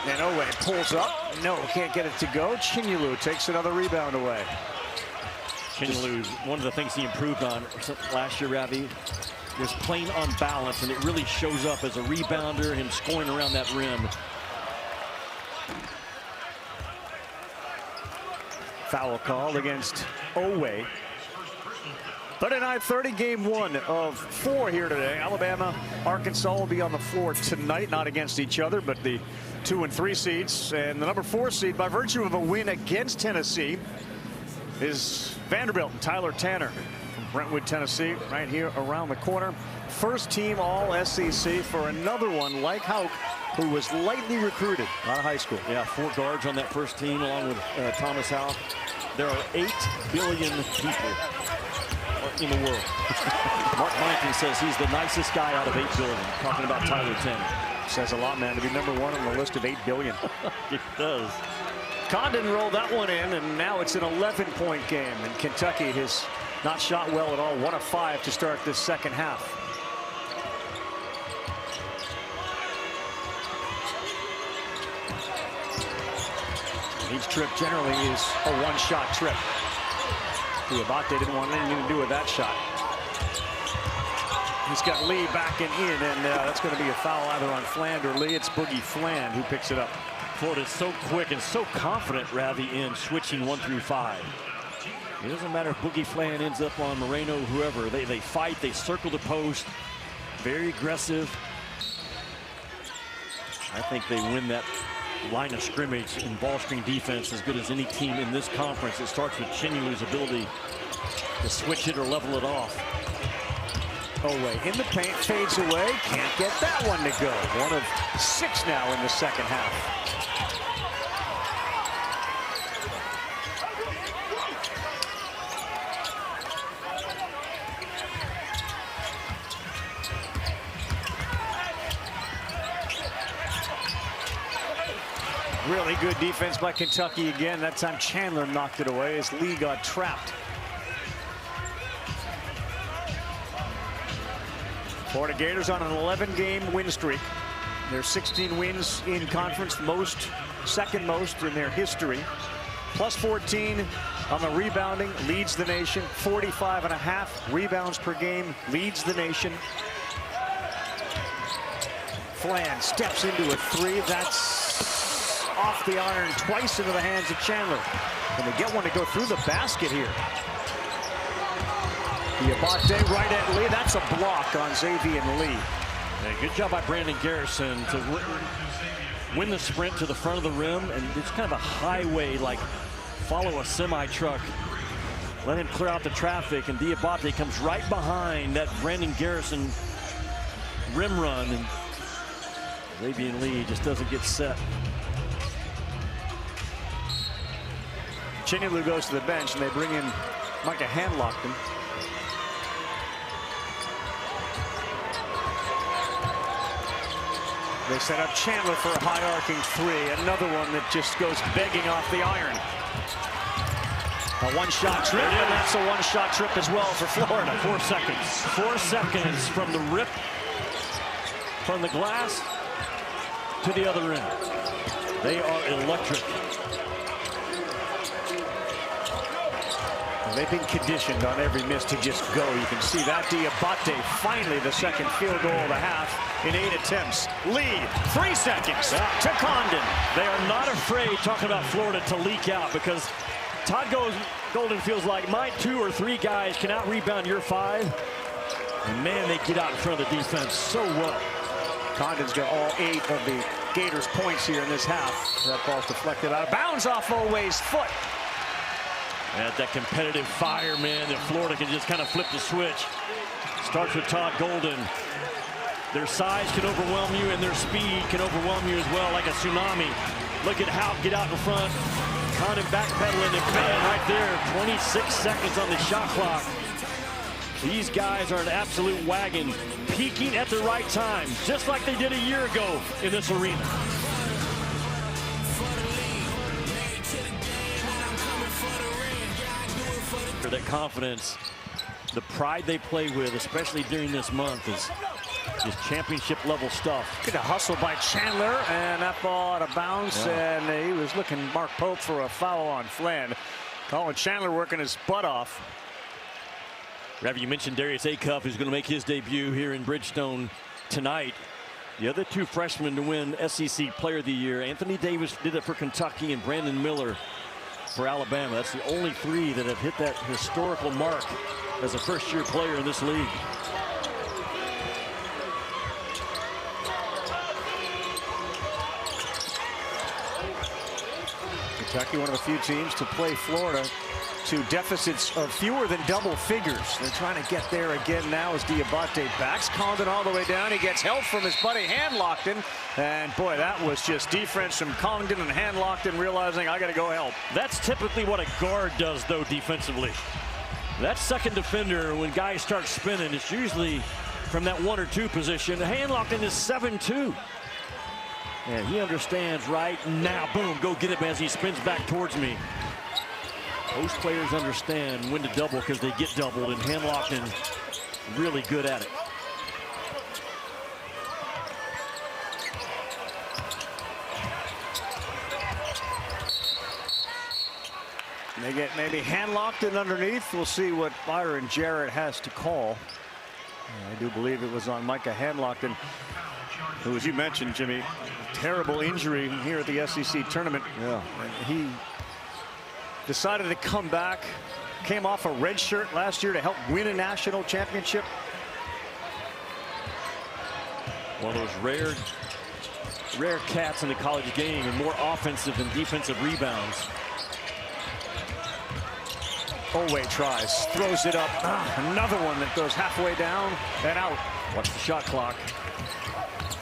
And Oweh pulls up. No, can't get it to go. Chinyelu takes another rebound away. Chinyelu, one of the things he improved on last year, Ravi, was playing on balance, and it really shows up as a rebounder, him scoring around that rim. Foul called against Oweh. 39-30, game 1 of 4 here today. Alabama, Arkansas will be on the floor tonight, not against each other, but the 2 and 3 seeds. And the number 4 seed, by virtue of a win against Tennessee, is Vanderbilt and Tyler Tanner from Brentwood, Tennessee, right here around the corner. First team All-SEC for another one like Houck, who was lightly recruited out of high school. Yeah, 4 guards on that first team along with Thomas Houck. There are 8 billion people in the world. Mark Meinken says he's the nicest guy out of 8 billion, talking about Tyler Tanner. Says a lot, man, to be number 1 on the list of 8 billion. It does. Condon rolled that one in, and now it's an 11-point game. And Kentucky has not shot well at all. 1 of 5 to start this second half. Each trip generally is a 1-shot trip. Dioubate didn't want anything to do with that shot. He's got Lee backing in, and that's going to be a foul either on Fland or Lee. It's Boogie Fland who picks it up. Florida's so quick and so confident, Ravi, in switching 1 through 5. It doesn't matter if Boogie Fland ends up on Moreno, whoever. They fight, they circle the post. Very aggressive. I think they win that line of scrimmage in ball screen defense as good as any team in this conference. It starts with Chinyu's ability to switch it or level it off. Oweh in the paint, fades away, can't get that one to go. 1 of 6 now in the second half. Really good defense by Kentucky again. That time Chandler knocked it away as Lee got trapped. Florida Gators on an 11-game win streak. Their 16 wins in conference, second most in their history. Plus 14 on the rebounding, leads the nation. 45.5 rebounds per game, leads the nation. Fland steps into a 3. That's off the iron twice into the hands of Chandler. Can they get one to go through the basket here? Dioubate right at Lee. That's a block on Xavier Lee. Yeah, good job by Brandon Garrison to win the sprint to the front of the rim, and it's kind of a highway, like follow a semi-truck. Let him clear out the traffic, and Dioubate comes right behind that Brandon Garrison rim run, and Xavier Lee just doesn't get set. Chinyelu goes to the bench, and they bring in Micah Handlockton. They set up Chandler for a high arcing 3. Another one that just goes begging off the iron. A 1-shot trip, and that's a 1-shot trip as well for Florida. 4 seconds. 4 seconds from the rip from the glass to the other end. They are electric. They've been conditioned on every miss to just go. You can see that. Dioubate finally the second field goal of the half in 8 attempts. Lee, 3 seconds to Condon. They are not afraid, talking about Florida, to leak out, because Todd Golden feels like my 2 or 3 guys can out-rebound your 5. And man, they get out in front of the defense so well. Condon's got all 8 of the Gators points here in this half. That ball's deflected out of bounds off Oweh's foot. And that competitive fire, man, that Florida can just kind of flip the switch. Starts with Todd Golden. Their size can overwhelm you, and their speed can overwhelm you as well, like a tsunami. Look at Houck get out in front. Condon backpedaling, and bam, right there. 26 seconds on the shot clock. These guys are an absolute wagon, peaking at the right time, just like they did a year ago in this arena. For that confidence, the pride they play with, especially during this month, is just championship level stuff. Good hustle by Chandler, and that ball out of bounds, and he was looking Mark Pope for a foul on Flynn. Colin Chandler working his butt off. Ravi, you mentioned Darius Acuff, who's going to make his debut here in Bridgestone tonight. The other 2 freshmen to win SEC Player of the Year, Anthony Davis did it for Kentucky, and Brandon Miller for Alabama. That's the only 3 that have hit that historical mark as a first-year player in this league. Kentucky, one of the few teams to play Florida to deficits of fewer than double figures. They're trying to get there again now as Dioubate backs Condon all the way down. He gets help from his buddy Handlockton. And boy, that was just defense from Condon and Handlockton realizing I got to go help. That's typically what a guard does, though, defensively. That second defender, when guys start spinning, it's usually from that 1 or 2 position. Handlockton is 7'2". And he understands right now, boom, go get it as he spins back towards me. Most players understand when to double because they get doubled, and Handlockton really good at it. They get maybe Handlockton underneath. We'll see what Byron Jarrett has to call. I do believe it was on Micah Handlockton, who, as you mentioned, Jimmy, terrible injury here at the SEC tournament. Yeah. And he decided to come back, came off a red shirt last year to help win a national championship. One of those rare cats in the college game, and more offensive and defensive rebounds. Oweh tries, throws it up. Another one that goes halfway down and out. Watch the shot clock.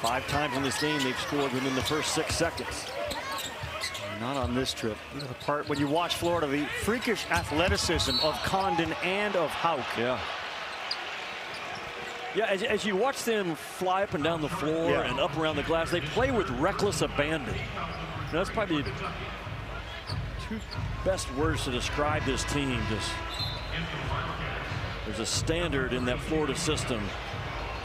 5 times in this game they've scored within the first 6 seconds. Not on this trip. The part when you watch Florida, the freakish athleticism of Condon and of Houck. Yeah. Yeah, as you watch them fly up and down the floor and up around the glass, they play with reckless abandon. That's probably the 2 best words to describe this team. Just, there's a standard in that Florida system.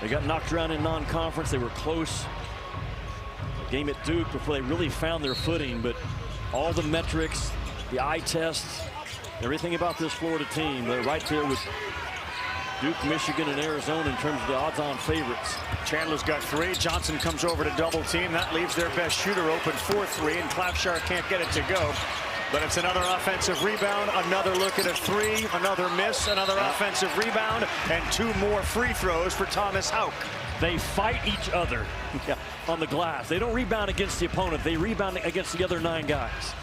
They got knocked around in non-conference. They were close. A game at Duke before they really found their footing, but all the metrics, the eye tests, everything about this Florida team, they're right there with Duke, Michigan, and Arizona in terms of the odds-on favorites. Chandler's got 3. Johnson comes over to double team. That leaves their best shooter open for 3, and Clapshire can't get it to go. But it's another offensive rebound, another look at a 3, another miss, another offensive rebound, and 2 more free throws for Thomas Houck. They fight each other on the glass. They don't rebound against the opponent. They rebound against the other 9 guys.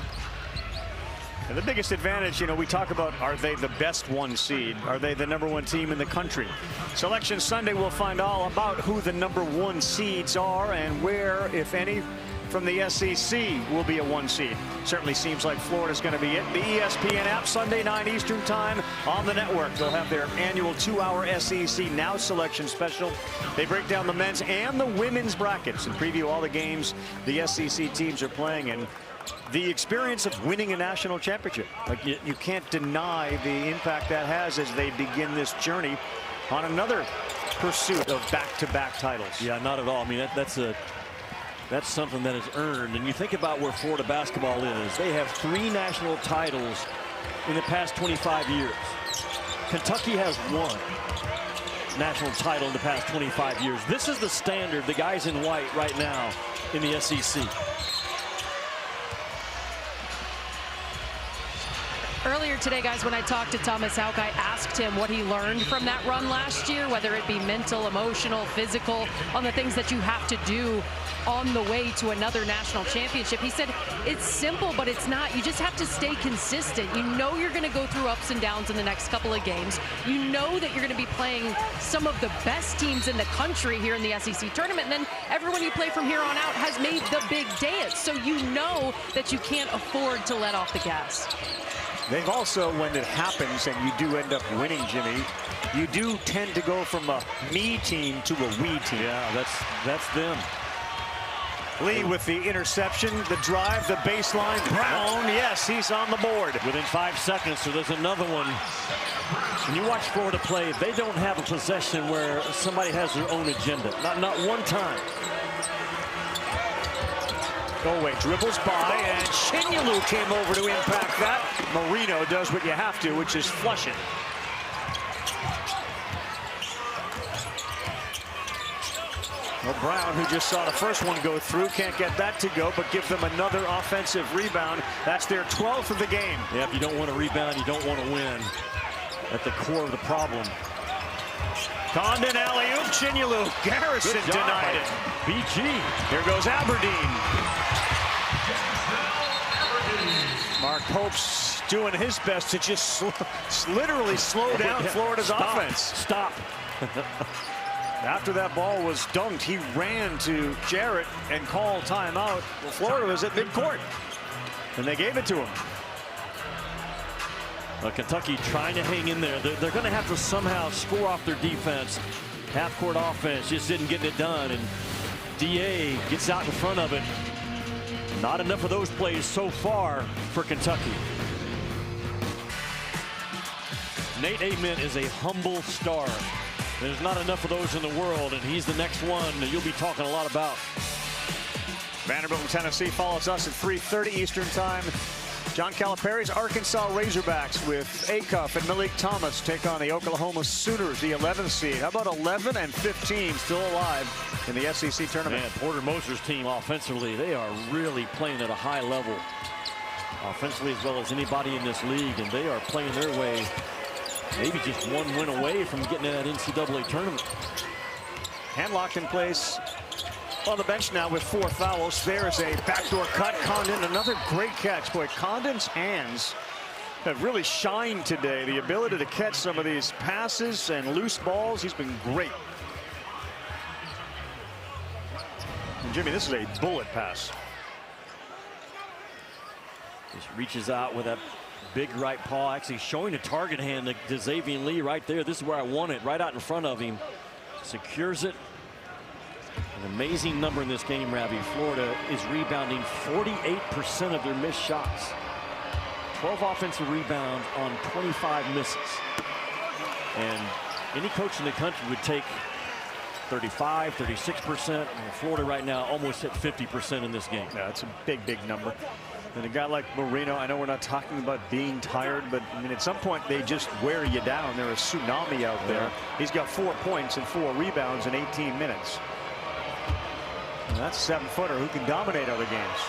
And the biggest advantage, you know, we talk about, are they the best 1 seed? Are they the #1 team in the country? Selection Sunday, we'll find all about who the #1 seeds are and where, if any, from the SEC will be a 1 seed. Certainly seems like Florida's going to be it. The ESPN app, Sunday 9 Eastern time on the network. They'll have their annual 2-hour SEC Now selection special. They break down the men's and the women's brackets and preview all the games the SEC teams are playing, and the experience of winning a national championship. Like, you can't deny the impact that has as they begin this journey on another pursuit of back-to-back titles. Yeah, not at all. I mean, that's something that is earned. And you think about where Florida basketball is. They have 3 national titles in the past 25 years. Kentucky has 1 national title in the past 25 years. This is the standard, the guys in white right now in the SEC. Earlier today, guys, when I talked to Thomas Houck, I asked him what he learned from that run last year, whether it be mental, emotional, physical, on the things that you have to do on the way to another national championship. He said, it's simple, but it's not. You just have to stay consistent. You know you're going to go through ups and downs in the next couple of games. You know that you're going to be playing some of the best teams in the country here in the SEC tournament. And then everyone you play from here on out has made the big dance. So you know that you can't afford to let off the gas. They've also, when it happens and you do end up winning, Jimmy, you do tend to go from a me team to a we team. Yeah, that's them. Lee with the interception, the drive, the baseline. Brown, yes, he's on the board. Within 5 seconds, so there's another one. When you watch Florida play, they don't have a possession where somebody has their own agenda. Not one time. Oweh dribbles by, and Chandler came over to impact that. Moreno does what you have to, which is flush it. Well, Brown, who just saw the first one go through, can't get that to go, but give them another offensive rebound. That's their 12th of the game. Yeah, if you don't want to rebound, you don't want to win. At the core of the problem. Condon alley-oop, Chandler. Garrison denied it. BG. Here goes Aberdeen. Mark Pope's doing his best to just literally slow down Florida's offense. Stop. After that ball was dunked, he ran to Jarrett and called timeout. Well, Florida was at midcourt, and they gave it to him. Well, Kentucky trying to hang in there. They're going to have to somehow score off their defense. Half-court offense just isn't getting it done, and DA gets out in front of it. Not enough of those plays so far for Kentucky. Nate Amen is a humble star. There's not enough of those in the world, and he's the next one that you'll be talking a lot about. Vanderbilt and Tennessee follows us at 3:30 Eastern Time. John Calipari's Arkansas Razorbacks with Acuff and Malik Thomas take on the Oklahoma Sooners, the 11th seed. How about 11 and 15 still alive in the SEC tournament? Man, Porter Moser's team offensively, they are really playing at a high level. Offensively as well as anybody in this league, and they are playing their way. Maybe just one win away from getting to that NCAA tournament. Handlocked in place on the bench now with 4 fouls. There's a backdoor cut. Condon, another great catch. Boy, Condon's hands have really shined today. The ability to catch some of these passes and loose balls, he's been great. And Jimmy, this is a bullet pass. Just reaches out with that big right paw, actually showing a target hand to Xavier Lee right there. This is where I want it, right out in front of him. Secures it. An amazing number in this game, Ravi. Florida is rebounding 48% of their missed shots. 12 offensive rebounds on 25 misses. And any coach in the country would take 35, 36%. Florida right now almost hit 50% in this game. Yeah, that's a big, big number. And a guy like Moreno, I know we're not talking about being tired, but I mean, at some point they just wear you down. They're a tsunami out there. He's got 4 points and 4 rebounds in 18 minutes. And that's a 7-footer who can dominate other games.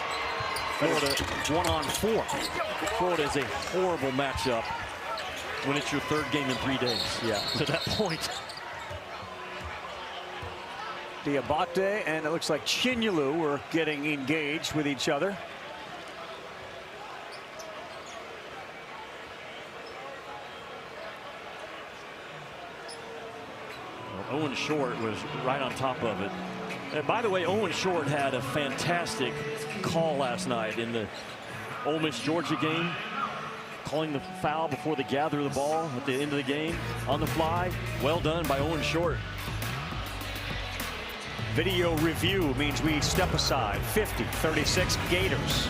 Florida 1-on-4. Florida is a horrible matchup when it's your 3rd game in 3 days. Yeah. To that point. Dioubate and it looks like Chandler were getting engaged with each other. Owen Short was right on top of it. And by the way, Owen Short had a fantastic call last night in the Ole Miss Georgia game, calling the foul before they gather the ball at the end of the game on the fly. Well done by Owen Short. Video review means we step aside. 50-36 Gators.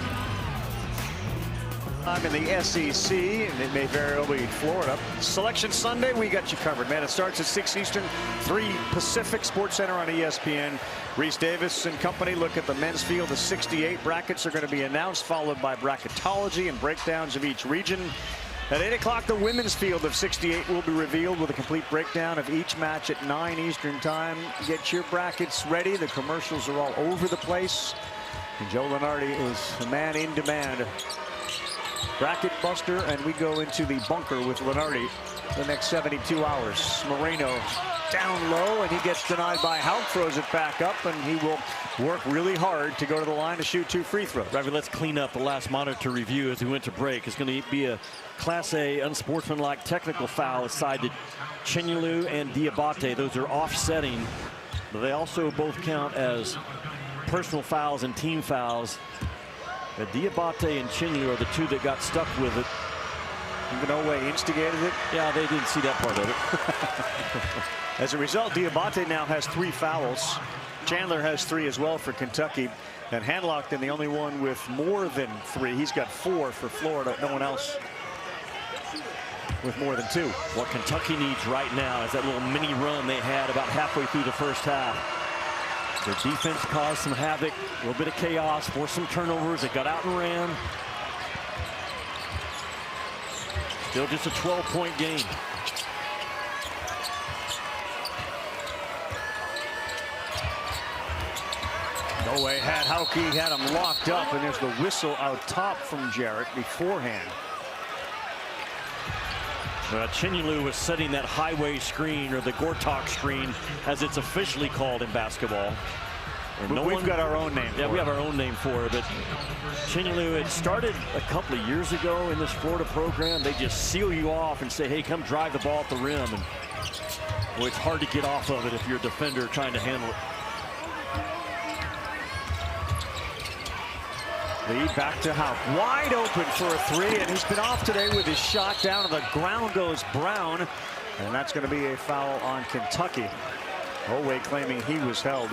I'm in the SEC, and it may very well be Florida. Selection Sunday, we got you covered, man. It starts at 6 Eastern, 3 Pacific, Sports Center on ESPN. Reese Davis and company look at the men's field. The 68 brackets are going to be announced, followed by bracketology and breakdowns of each region. At 8 o'clock, the women's field of 68 will be revealed with a complete breakdown of each match at 9 Eastern time. Get your brackets ready. The commercials are all over the place. And Joe Lenardi is the man in demand bracket buster, and we go into the bunker with Lenardi the next 72 hours. Moreno down low, and he gets denied by Hauk, throws it back up, and he will work really hard to go to the line to shoot 2 free throws. Ravi, let's clean up the last monitor review as we went to break. It's going to be a Class A unsportsmanlike technical foul aside to Chandler and Dioubate. Those are offsetting, but they also both count as personal fouls and team fouls. But Dioubate and Chandler are the two that got stuck with it. Even Oweh instigated it. Yeah, they didn't see that part of it. As a result, Dioubate now has 3 fouls. Chandler has 3 as well for Kentucky. And Handlockton, the only one with more than 3. He's got 4 for Florida. No one else with more than 2. What Kentucky needs right now is that little mini run they had about halfway through the first half. Their defense caused some havoc, a little bit of chaos, forced some turnovers. They got out and ran. Still just a 12-point game. Oweh had Hauk, had him locked up, and there's the whistle out top from Jarrett beforehand. Chandler was setting that highway screen, or the Gortok screen, as it's officially called in basketball. And we've got our own name. Yeah, we have our own name for it. But Chandler, it started a couple of years ago in this Florida program. They just seal you off and say, hey, come drive the ball at the rim. And well, it's hard to get off of it if you're a defender trying to handle it. Lead back to Hauk. Wide open for a 3, and he's been off today with his shot down. To the ground goes Brown, and that's going to be a foul on Kentucky. Oweh claiming he was held.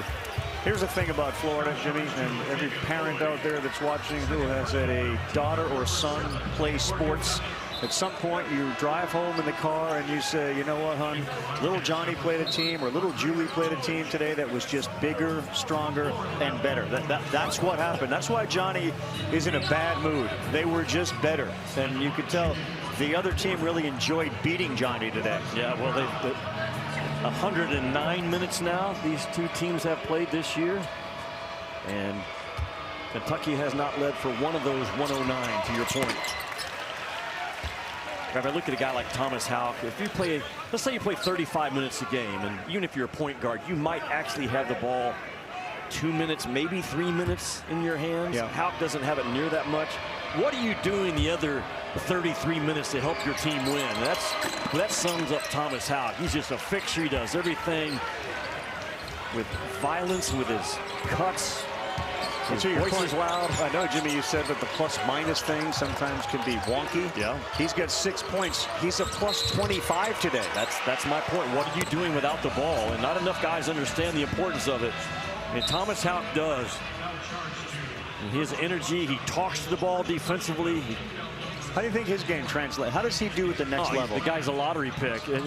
Here's the thing about Florida, Jimmy, and every parent out there that's watching who has had a daughter or son play sports. At some point, you drive home in the car and you say, you know what, hon? Little Johnny played a team, or little Julie played a team today that was just bigger, stronger, and better. That's what happened. That's why Johnny is in a bad mood. They were just better. And you could tell the other team really enjoyed beating Johnny today. Yeah, well, 109 minutes now these two teams have played this year. And Kentucky has not led for one of those 109, to your point. If I look at a guy like Thomas Hauk, if you play, let's say you play 35 minutes a game, and even if you're a point guard, you might actually have the ball 2 minutes, maybe 3 minutes in your hands. Yeah. Hauk doesn't have it near that much. What are you doing the other 33 minutes to help your team win? That sums up Thomas Hauk. He's just a fixture. He does everything with violence, with his cuts. His voice is loud. I know, Jimmy, you said that the plus-minus thing sometimes can be wonky. Yeah. He's got 6 points. He's a plus 25 today. That's my point. What are you doing without the ball? And not enough guys understand the importance of it. And Thomas Hauk does. And his energy, he talks to the ball defensively. How do you think his game translates? How does he do at the next level? The guy's a lottery pick. And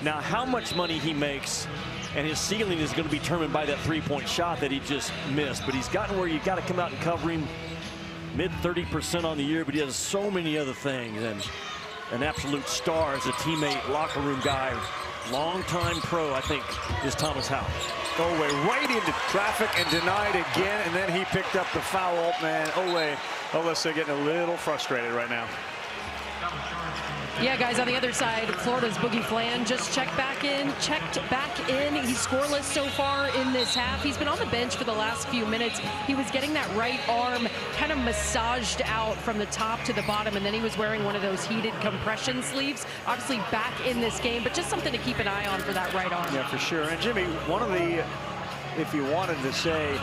now how much money he makes and his ceiling is going to be determined by that three-point shot that he just missed. But he's gotten where you got to come out and cover him. Mid 30% on the year, but he has so many other things. And an absolute star as a teammate, locker room guy, longtime pro, I think, is Thomas Hauk. Oweh right into traffic and denied again, and then he picked up the foul. Man, Oweh, Alyssa getting a little frustrated right now. Yeah, guys, on the other side, Florida's Boogie Flan just checked back in. He's scoreless so far in this half. He's been on the bench for the last few minutes. He was getting that right arm kind of massaged out from the top to the bottom, and then he was wearing one of those heated compression sleeves. Obviously back in this game, but just something to keep an eye on for that right arm. Yeah, for sure. And Jimmy, one of the, if you wanted to say,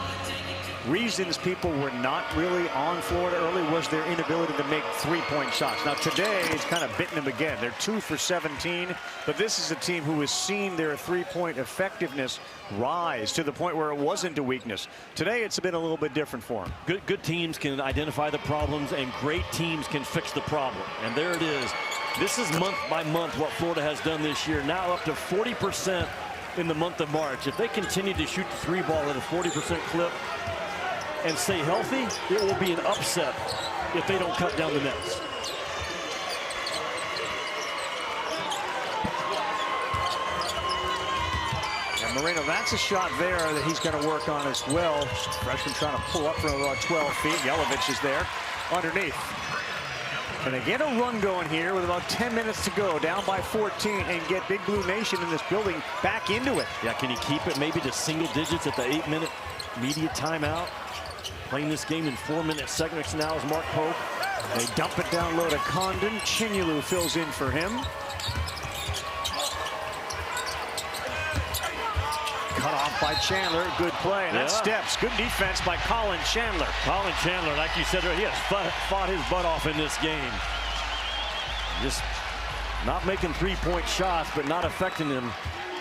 reasons people were not really on Florida early was their inability to make three-point shots. Now today it's kind of bitten them again. They're 2 for 17, but this is a team who has seen their three-point effectiveness rise to the point where it wasn't a weakness. Today it's been a little bit different for them. Good teams can identify the problems, and great teams can fix the problem. And there it is. This is month by month what Florida has done this year. Now up to 40% in the month of March. If they continue to shoot the three ball at a 40% clip and stay healthy, it will be an upset if they don't cut down the nets. And Moreno, that's a shot there that he's going to work on as well. Freshman trying to pull up from about 12 feet. Jelavic is there underneath. Can they get a run going here with about 10 minutes to go, down by 14, and get Big Blue Nation in this building back into it? Yeah, can he keep it maybe to single digits at the 8-minute media timeout? Playing this game in 4-minute segments now is Mark Pope. They dump it down low to Condon. Chinyelu fills in for him. Cut off by Chandler. Good play. And that steps. Good defense by Colin Chandler. Colin Chandler, like you said, he has fought his butt off in this game. Just not making three-point shots, but not affecting him.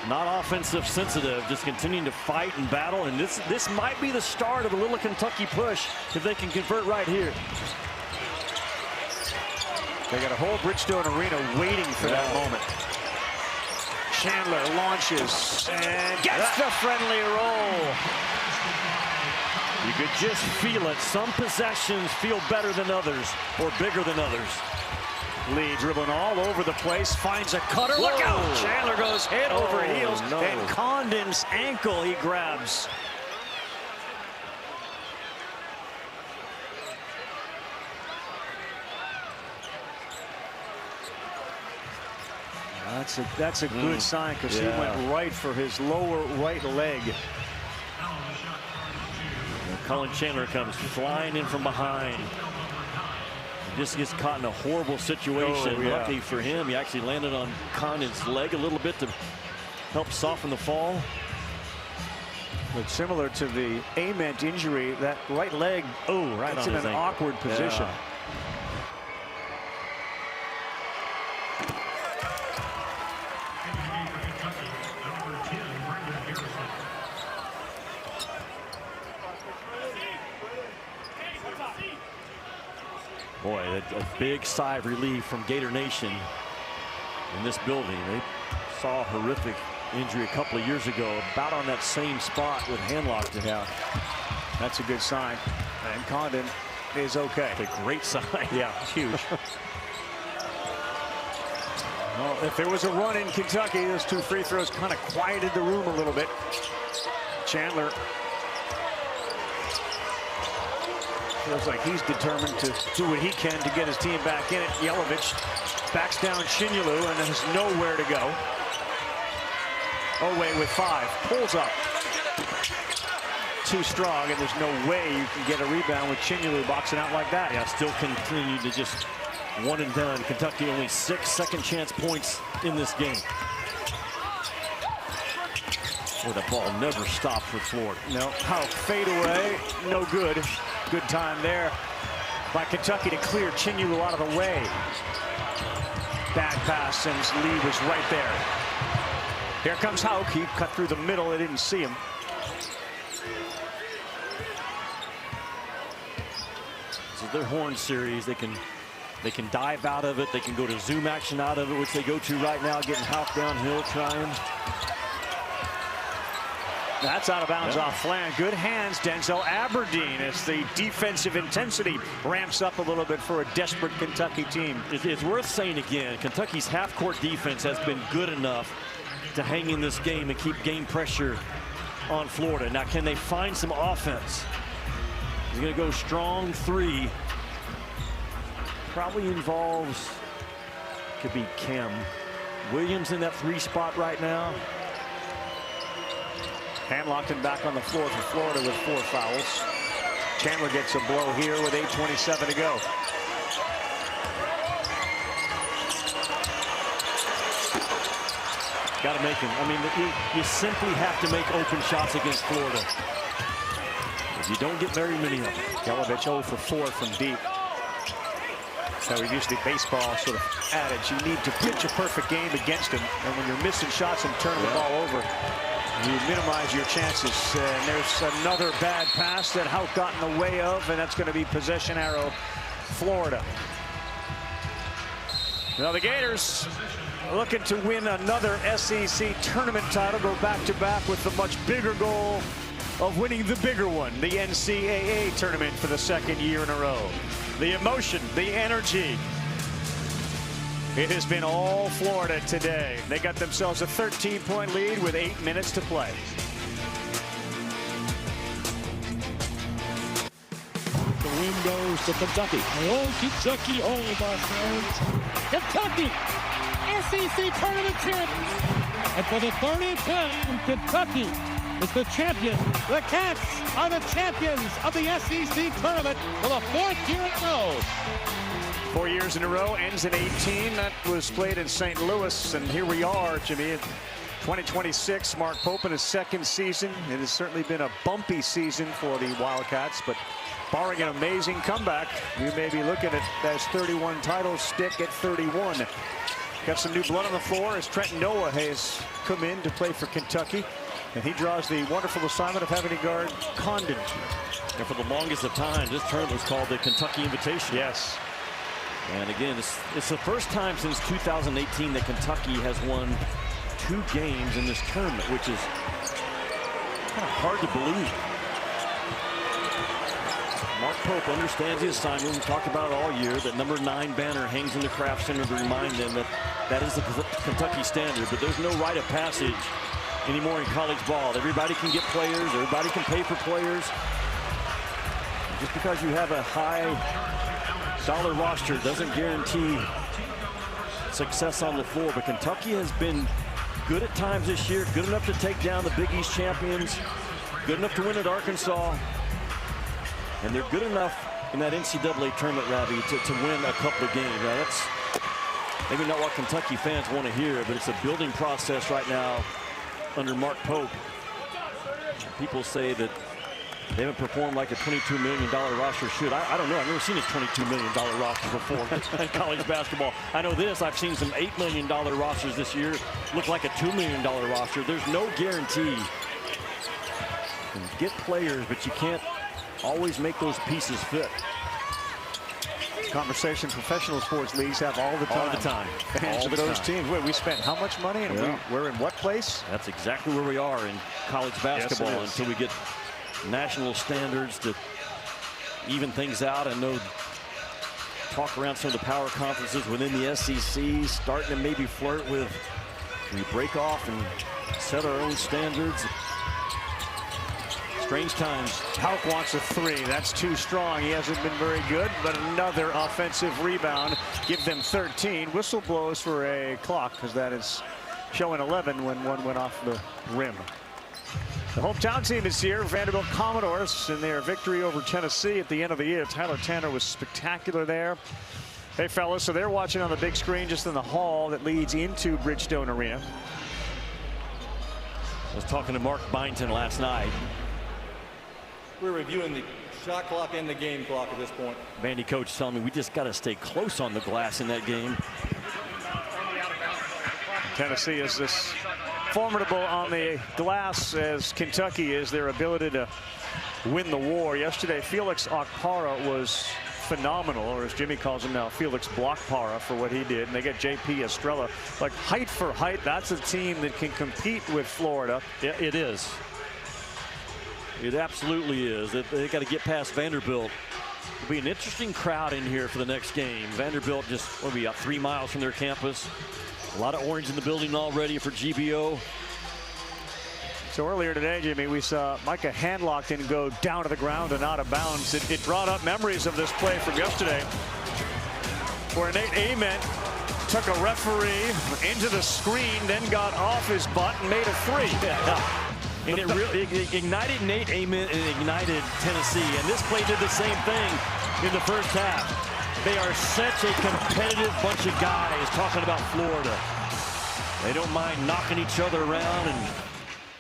Not offensive sensitive, just continuing to fight and battle. And this might be the start of a little Kentucky push if they can convert right here. They got a whole Bridgestone Arena waiting for that moment. Chandler launches and gets the friendly roll. You could just feel it. Some possessions feel better than others or bigger than others. Lee dribbling all over the place, finds a cutter. Whoa. Look out! Chandler goes head over heels, and Condon's ankle he grabs. That's a good sign, because he went right for his lower right leg. Colin Chandler comes flying in from behind. Just gets caught in a horrible situation. Lucky for him, he actually landed on Condon's leg a little bit to help soften the fall. But similar to the Ament injury, that right leg, right it's on in an awkward position. Boy, a big sigh of relief from Gator Nation in this building. They saw a horrific injury a couple of years ago, about on that same spot with Handlock to have. That's a good sign. And Condon is okay. It's a great sign. Yeah, it's huge. Well, if there was a run in Kentucky, those two free throws kind of quieted the room a little bit. Chandler feels like he's determined to do what he can to get his team back in it. Jelavic backs down Chinyelu and has nowhere to go. Oweh with 5, pulls up. Too strong, and there's no way you can get a rebound with Chinyelu boxing out like that. Yeah, still continue to just one and done. Kentucky only 6 second chance points in this game. Boy, the ball never stops with Florida. No, how fade away, no good. Good time there by Kentucky to clear Chinyelu out of the way. Bad pass, and Lee was right there. Here comes Hauk. He cut through the middle. They didn't see him. This is their horn series. They can dive out of it. They can go to zoom action out of it, which they go to right now, getting Hauk downhill trying. That's out of bounds off flank. Good hands, Denzel. Aberdeen, as the defensive intensity ramps up a little bit for a desperate Kentucky team. It's worth saying again, Kentucky's half-court defense has been good enough to hang in this game and keep game pressure on Florida. Now, can they find some offense? He's going to go strong 3. Probably involves, could be Cam Williams in that 3 spot right now. Handlocked him back on the floor for Florida with 4 fouls. Chandler gets a blow here with 8:27 to go. Got to make him. I mean, you simply have to make open shots against Florida. If you don't get very many of them. Jelavic 0 for 4 from deep. So we used the baseball sort of adage. You need to pitch a perfect game against him. And when you're missing shots and turning the ball over, you minimize your chances. And there's another bad pass that Hauk got in the way of, and that's going to be possession arrow Florida. Now the Gators looking to win another SEC tournament title, go back-to-back with the much bigger goal of winning the bigger one, the NCAA tournament for the 2nd year in a row. The emotion, the energy. It has been all Florida today. They got themselves a 13-point lead with 8 minutes to play. The win goes to Kentucky. Oh, Kentucky, oh, my friends. Kentucky, SEC tournament champions. And for the 30th time, Kentucky is the champion. The Cats are the champions of the SEC tournament for the 4th year in a row. 4 years in a row, ends in 18. That was played in St. Louis, and here we are, Jimmy, in 2026. Mark Pope in his 2nd season. It has certainly been a bumpy season for the Wildcats, but barring an amazing comeback, you may be looking at those 31 titles stick at 31. Got some new blood on the floor as Trenton Oweh has come in to play for Kentucky, and he draws the wonderful assignment of having to guard Condon. And for the longest of time, this tournament was called the Kentucky Invitation. Yes. And again, it's the first time since 2018 that Kentucky has won 2 games in this tournament, which is kind of hard to believe. Mark Pope understands the assignment. We talked about it all year. That number 9 banner hangs in the Kraft Center to remind them that that is the Kentucky standard. But there's no rite of passage anymore in college ball. Everybody can get players. Everybody can pay for players. Just because you have a high dollar roster doesn't guarantee success on the floor. But Kentucky has been good at times this year. Good enough to take down the Big East champions. Good enough to win at Arkansas. And they're good enough in that NCAA tournament, Ravi, to win a couple of games. Now, that's maybe not what Kentucky fans want to hear, but it's a building process right now under Mark Pope. People say that they haven't performed like a $22 million roster should. I don't know. I've never seen a $22 million roster before in college basketball. I know this. I've seen some $8 million rosters this year look like a $2 million roster. There's no guarantee. You can get players, but you can't always make those pieces fit. Conversation professional sports leagues have all the time. All the time. Fans of those teams. Wait, we spent how much money and we're in what place? That's exactly where we are in college basketball until we get national standards to even things out. I know talk around some of the power conferences within the SEC, starting to maybe flirt with we break off and set our own standards. Strange times. Hauk wants a 3. That's too strong. He hasn't been very good, but another offensive rebound. Give them 13. Whistle blows for a clock because that is showing 11 when one went off the rim. The hometown team is here, Vanderbilt Commodores, in their victory over Tennessee at the end of the year. Tyler Tanner was spectacular there. Hey, fellas, so they're watching on the big screen just in the hall that leads into Bridgestone Arena. I was talking to Mark Byington last night. We're reviewing the shot clock and the game clock at this point. Vandy coach telling me we just got to stay close on the glass in that game. Tennessee is this formidable on the glass as Kentucky is. Their ability to win the war. Yesterday, Felix Okpara was phenomenal, or as Jimmy calls him now, Felix Blockpara, for what he did. And they get J.P. Estrella. Like, height for height, that's a team that can compete with Florida. Yeah, it is. It absolutely is. They got to get past Vanderbilt. It'll be an interesting crowd in here for the next game. Vanderbilt just, what are we, 3 miles from their campus. A lot of orange in the building already for GBO. So earlier today, Jimmy, we saw Micah Handlockton go down to the ground and out of bounds. It brought up memories of this play from yesterday, where Nate Ament took a referee into the screen, then got off his butt and made a 3. Yeah. And it ignited Nate Ament and ignited Tennessee. And this play did the same thing in the first half. They are such a competitive bunch of guys talking about Florida. They don't mind knocking each other around and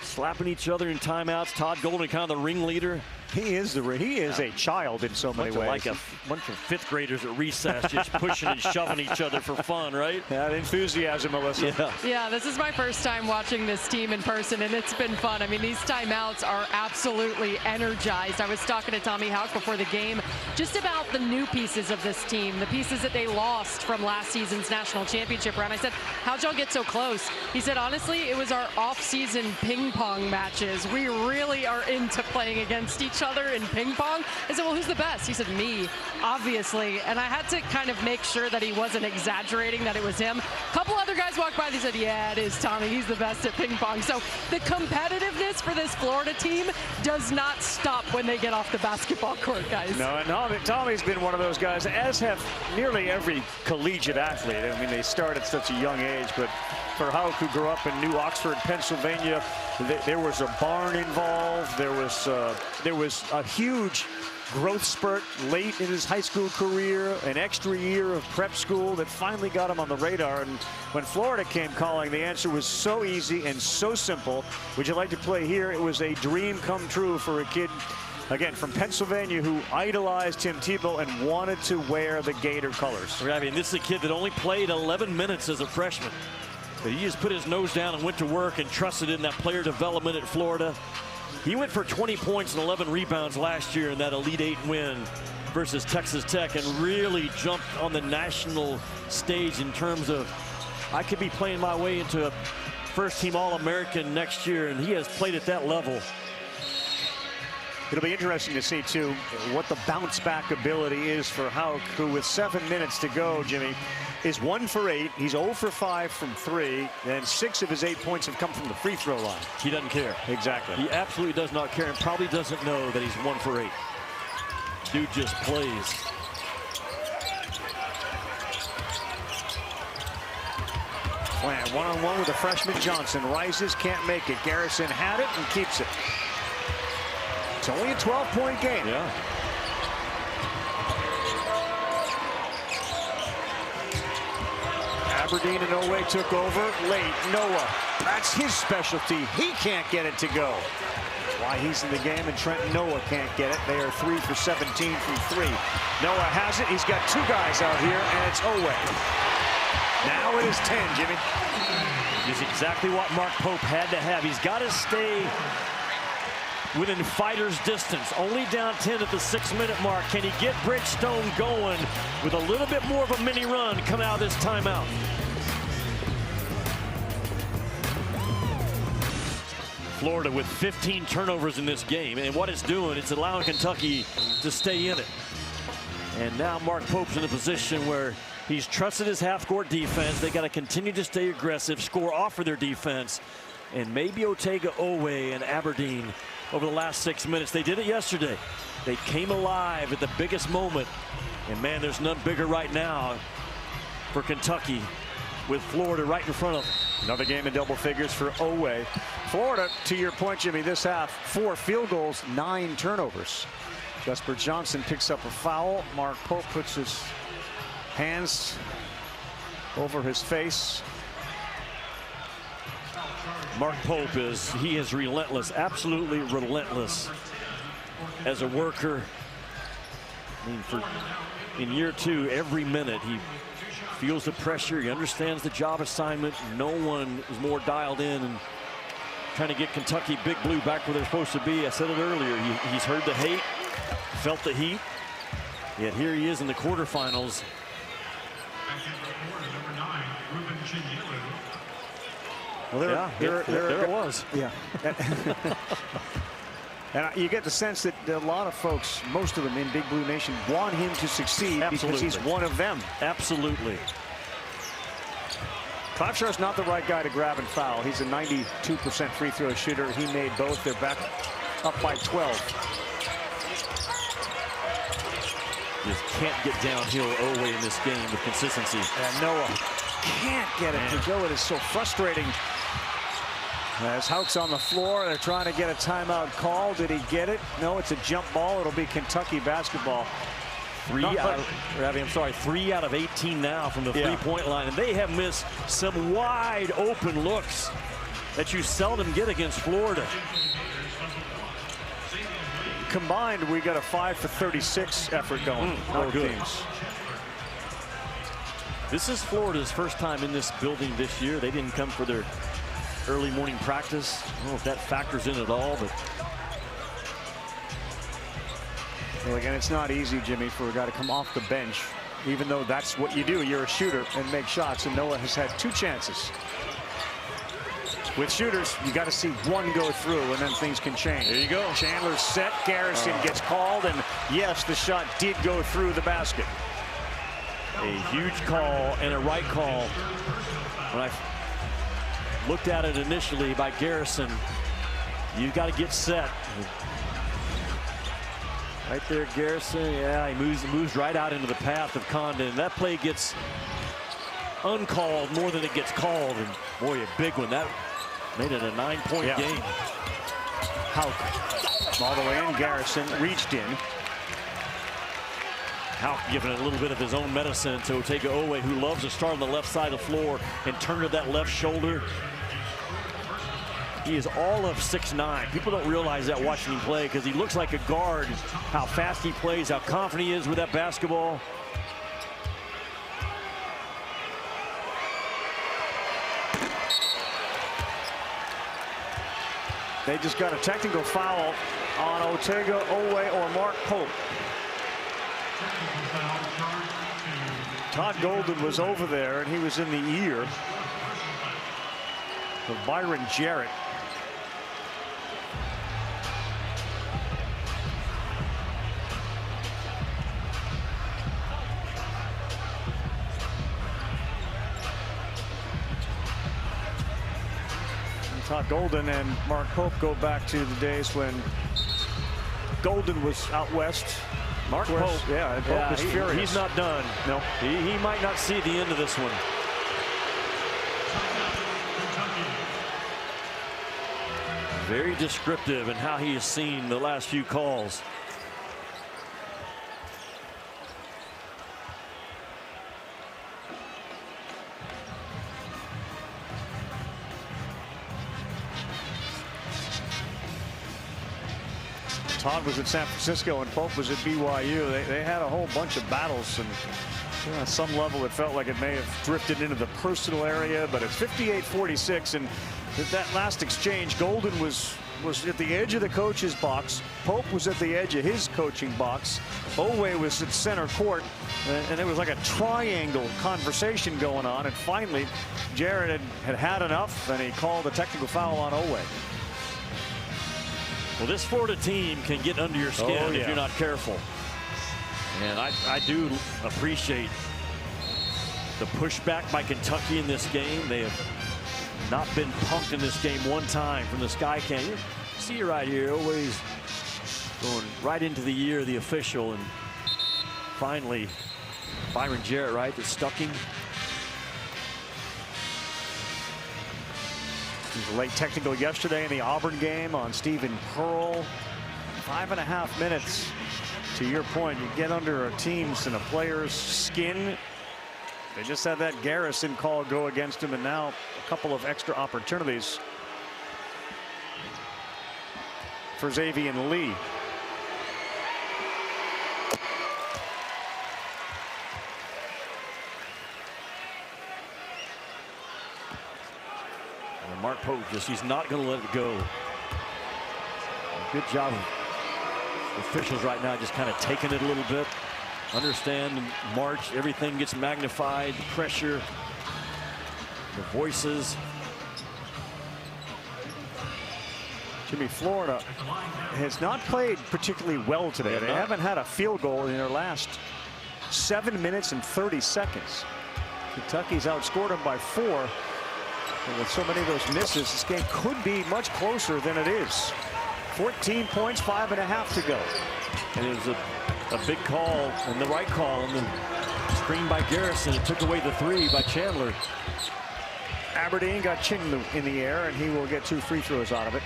slapping each other in timeouts. Todd Golden, kind of the ringleader. He is a child in so many ways. Like a bunch of 5th graders at recess just pushing and shoving each other for fun, right? That enthusiasm, Melissa. Yeah, this is my first time watching this team in person, and it's been fun. I mean, these timeouts are absolutely energized. I was talking to Tommy Hauk before the game just about the new pieces of this team, the pieces that they lost from last season's national championship round. I said, how'd y'all get so close? He said, honestly, it was our off-season ping pong matches. We really are into playing against each other in ping pong. I said, well, who's the best? He said, me, obviously. And I had to kind of make sure that he wasn't exaggerating, that it was him. A couple other guys walked by and he said, yeah, it is Tommy. He's the best at ping pong. So the competitiveness for this Florida team does not stop when they get off the basketball court, guys. No, Tommy's been one of those guys, as have nearly every collegiate athlete. I mean, they start at such a young age, but for Houck, who grew up in New Oxford, Pennsylvania, there was a barn involved. There was a huge growth spurt late in his high school career, an extra year of prep school that finally got him on the radar. And when Florida came calling, the answer was so easy and so simple. Would you like to play here? It was a dream come true for a kid, again, from Pennsylvania, who idolized Tim Tebow and wanted to wear the Gator colors. I mean, this is a kid that only played 11 minutes as a freshman, but he just put his nose down and went to work and trusted in that player development at Florida. He went for 20 points and 11 rebounds last year in that Elite Eight win versus Texas Tech, and really jumped on the national stage in terms of, I could be playing my way into a first-team All-American next year, and he has played at that level. It'll be interesting to see, too, what the bounce-back ability is for Houck, who with 7 minutes to go, Jimmy, is 1 for 8. He's 0 for 5 from 3, and 6 of his 8 points have come from the free throw line. He doesn't care. Exactly. He absolutely does not care, and probably doesn't know that he's 1 for 8. Dude just plays. Plant one-on-one with the freshman Johnson. Rises, can't make it. Garrison had it and keeps it. It's only a 12-point game. Yeah. Aberdeen and Oweh took over late. Noah, that's his specialty. He can't get it to go. That's why he's in the game, and Trenton Noah can't get it. They are 3 for 17 from 3. Noah has it. He's got 2 guys out here, and it's Oweh. Now it is 10, Jimmy. Is exactly what Mark Pope had to have. He's got to stay within fighter's distance. Only down 10 at the 6-minute mark. Can he get Bridgestone going with a little bit more of a mini run coming out of this timeout? Florida with 15 turnovers in this game, and what it's doing, it's allowing Kentucky to stay in it. And now Mark Pope's in a position where he's trusted his half-court defense. They got to continue to stay aggressive, score off of their defense, and maybe Otega, Oweh, and Aberdeen over the last 6 minutes. They did it yesterday. They came alive at the biggest moment, and man, there's none bigger right now for Kentucky, with Florida right in front of them. Another game in double figures for Oweh. Florida, to your point, Jimmy, this half, 4 field goals, 9 turnovers. Jesper Johnson picks up a foul. Mark Pope puts his hands over his face. Mark Pope he is relentless, absolutely relentless as a worker. I mean, in year 2, every minute he feels the pressure. He understands the job assignment. No one is more dialed in and trying to get Kentucky Big Blue back where they're supposed to be. I said it earlier. He's heard the hate, felt the heat. Yet here he is in the quarterfinals. Well, there it was. Yeah. And you get the sense that a lot of folks, most of them in Big Blue Nation, want him to succeed. Absolutely. Because he's one of them. Absolutely. Klopshar's not the right guy to grab and foul. He's a 92% free throw shooter. He made both. They're back up by 12. Just can't get downhill Oweh in this game with consistency. And Noah can't get it to go. It is so frustrating. As Houck's on the floor, they're trying to get a timeout call. Did he get it? No, it's a jump ball. It'll be Kentucky basketball. 3 out of 18 now from the three-point line, and they have missed some wide open looks that you seldom get against Florida. Combined, we got a 5 for 36 effort going. Not good. This is Florida's first time in this building this year. They didn't come for their early morning practice. I don't know if that factors in at all, but well, again, it's not easy, Jimmy, for a guy to come off the bench, even though that's what you do. You're a shooter and make shots, and Noah has had 2 chances. With shooters, you got to see one go through, and then things can change. There you go. Chandler's set. Garrison gets called, and yes, the shot did go through the basket. A huge call and a right call. When I looked at it initially by Garrison, you've got to get set. Right there, Garrison. Yeah, he moves right out into the path of Condon. That play gets uncalled more than it gets called. And boy, a big one. That made it a 9-point game. Houck all the way in. Garrison reached in. Houck giving a little bit of his own medicine to Oweh, who loves to start on the left side of the floor and turn to that left shoulder. He is all of 6'9". People don't realize that watching him play because he looks like a guard. How fast he plays, how confident he is with that basketball. They just got a technical foul on Oweh or Mark Pope. Todd Golden was over there, and he was in the ear of Byron Jarrett. Todd Golden and Mark Pope go back to the days when Golden was out west. Mark Pope, Pope was furious. He's not done. No, he might not see the end of this one. Very descriptive in how he has seen the last few calls. Todd was at San Francisco and Pope was at BYU. They had a whole bunch of battles, and on some level it felt like it may have drifted into the personal area, but it's 58-46, and that last exchange, Golden was at the edge of the coach's box. Pope was at the edge of his coaching box. Oweh was at center court, and it was like a triangle conversation going on, and finally Jarrett had enough, and he called a technical foul on Oweh. Well, this Florida team can get under your skin if you're not careful. And I do appreciate the pushback by Kentucky in this game. They have not been punked in this game one time from the Sky Canyon. See right here, Oweh's going right into the ear of the official, and finally Byron Jarrett, right, that stuck him. He was late technical yesterday in the Auburn game on Stephen Pearl. 5.5 minutes. To your point, you get under a team's and a player's skin. They just had that Garrison call go against him, and now a couple of extra opportunities for Xavier Lee. Mark Pope he's not going to let it go. Good job of officials right now, just kind of taking it a little bit. Understand in March, everything gets magnified, the pressure, the voices. Jimmy, Florida has not played particularly well today. They haven't had a field goal in their last 7 minutes and 30 seconds. Kentucky's outscored them by 4. And with so many of those misses, this game could be much closer than it is. 14 points, 5.5 to go. And it was a big call and the right call, and the screen by Garrison. It took away the 3 by Chandler. Aberdeen got Ching in the air, and he will get 2 free throws out of it.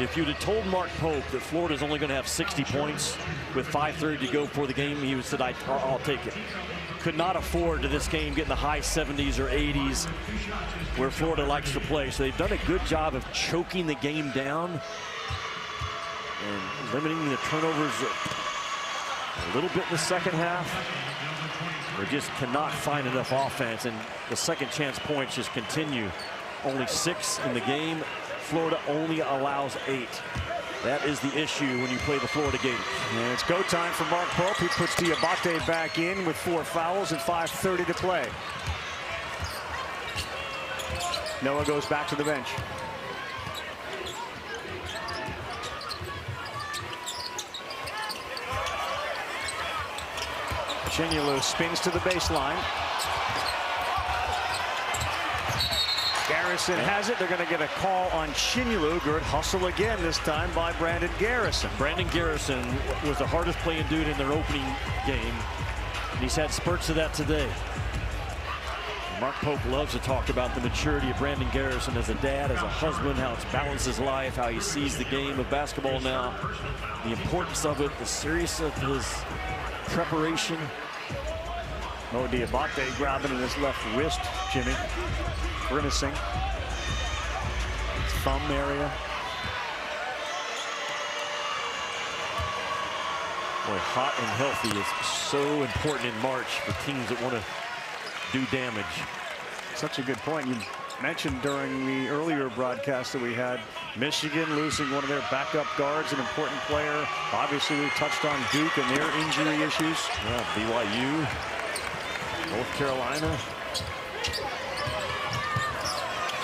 If you'd have told Mark Pope that Florida's only going to have 60 points with 5:30 to go before the game, he would have said, I'll take it. Could not afford to this game get in the high 70s or 80s where Florida likes to play. So they've done a good job of choking the game down and limiting the turnovers a little bit in the second half. They just cannot find enough offense, and the second chance points just continue. Only 6 in the game. Florida only allows 8. That is the issue when you play the Florida Gators. And it's go time for Mark Pope. He puts Dioubate back in with 4 fouls and 5:30 to play. Noah goes back to the bench. Chinyalu spins to the baseline. Garrison has it. They're going to get a call on Chinyalu. Good hustle again, this time by Brandon Garrison. Brandon Garrison was the hardest playing dude in their opening game. And he's had spurts of that today. Mark Pope loves to talk about the maturity of Brandon Garrison as a dad, as a husband, how it's balanced his life, how he sees the game of basketball now, the importance of it, the seriousness of his preparation. Dioubate grabbing in his left wrist, Jimmy. Grimacing. His thumb area. Boy, hot and healthy is so important in March for teams that want to do damage. Such a good point. You mentioned during the earlier broadcast that we had Michigan losing one of their backup guards, an important player. Obviously, we touched on Duke and their injury issues. Yeah, BYU, North Carolina.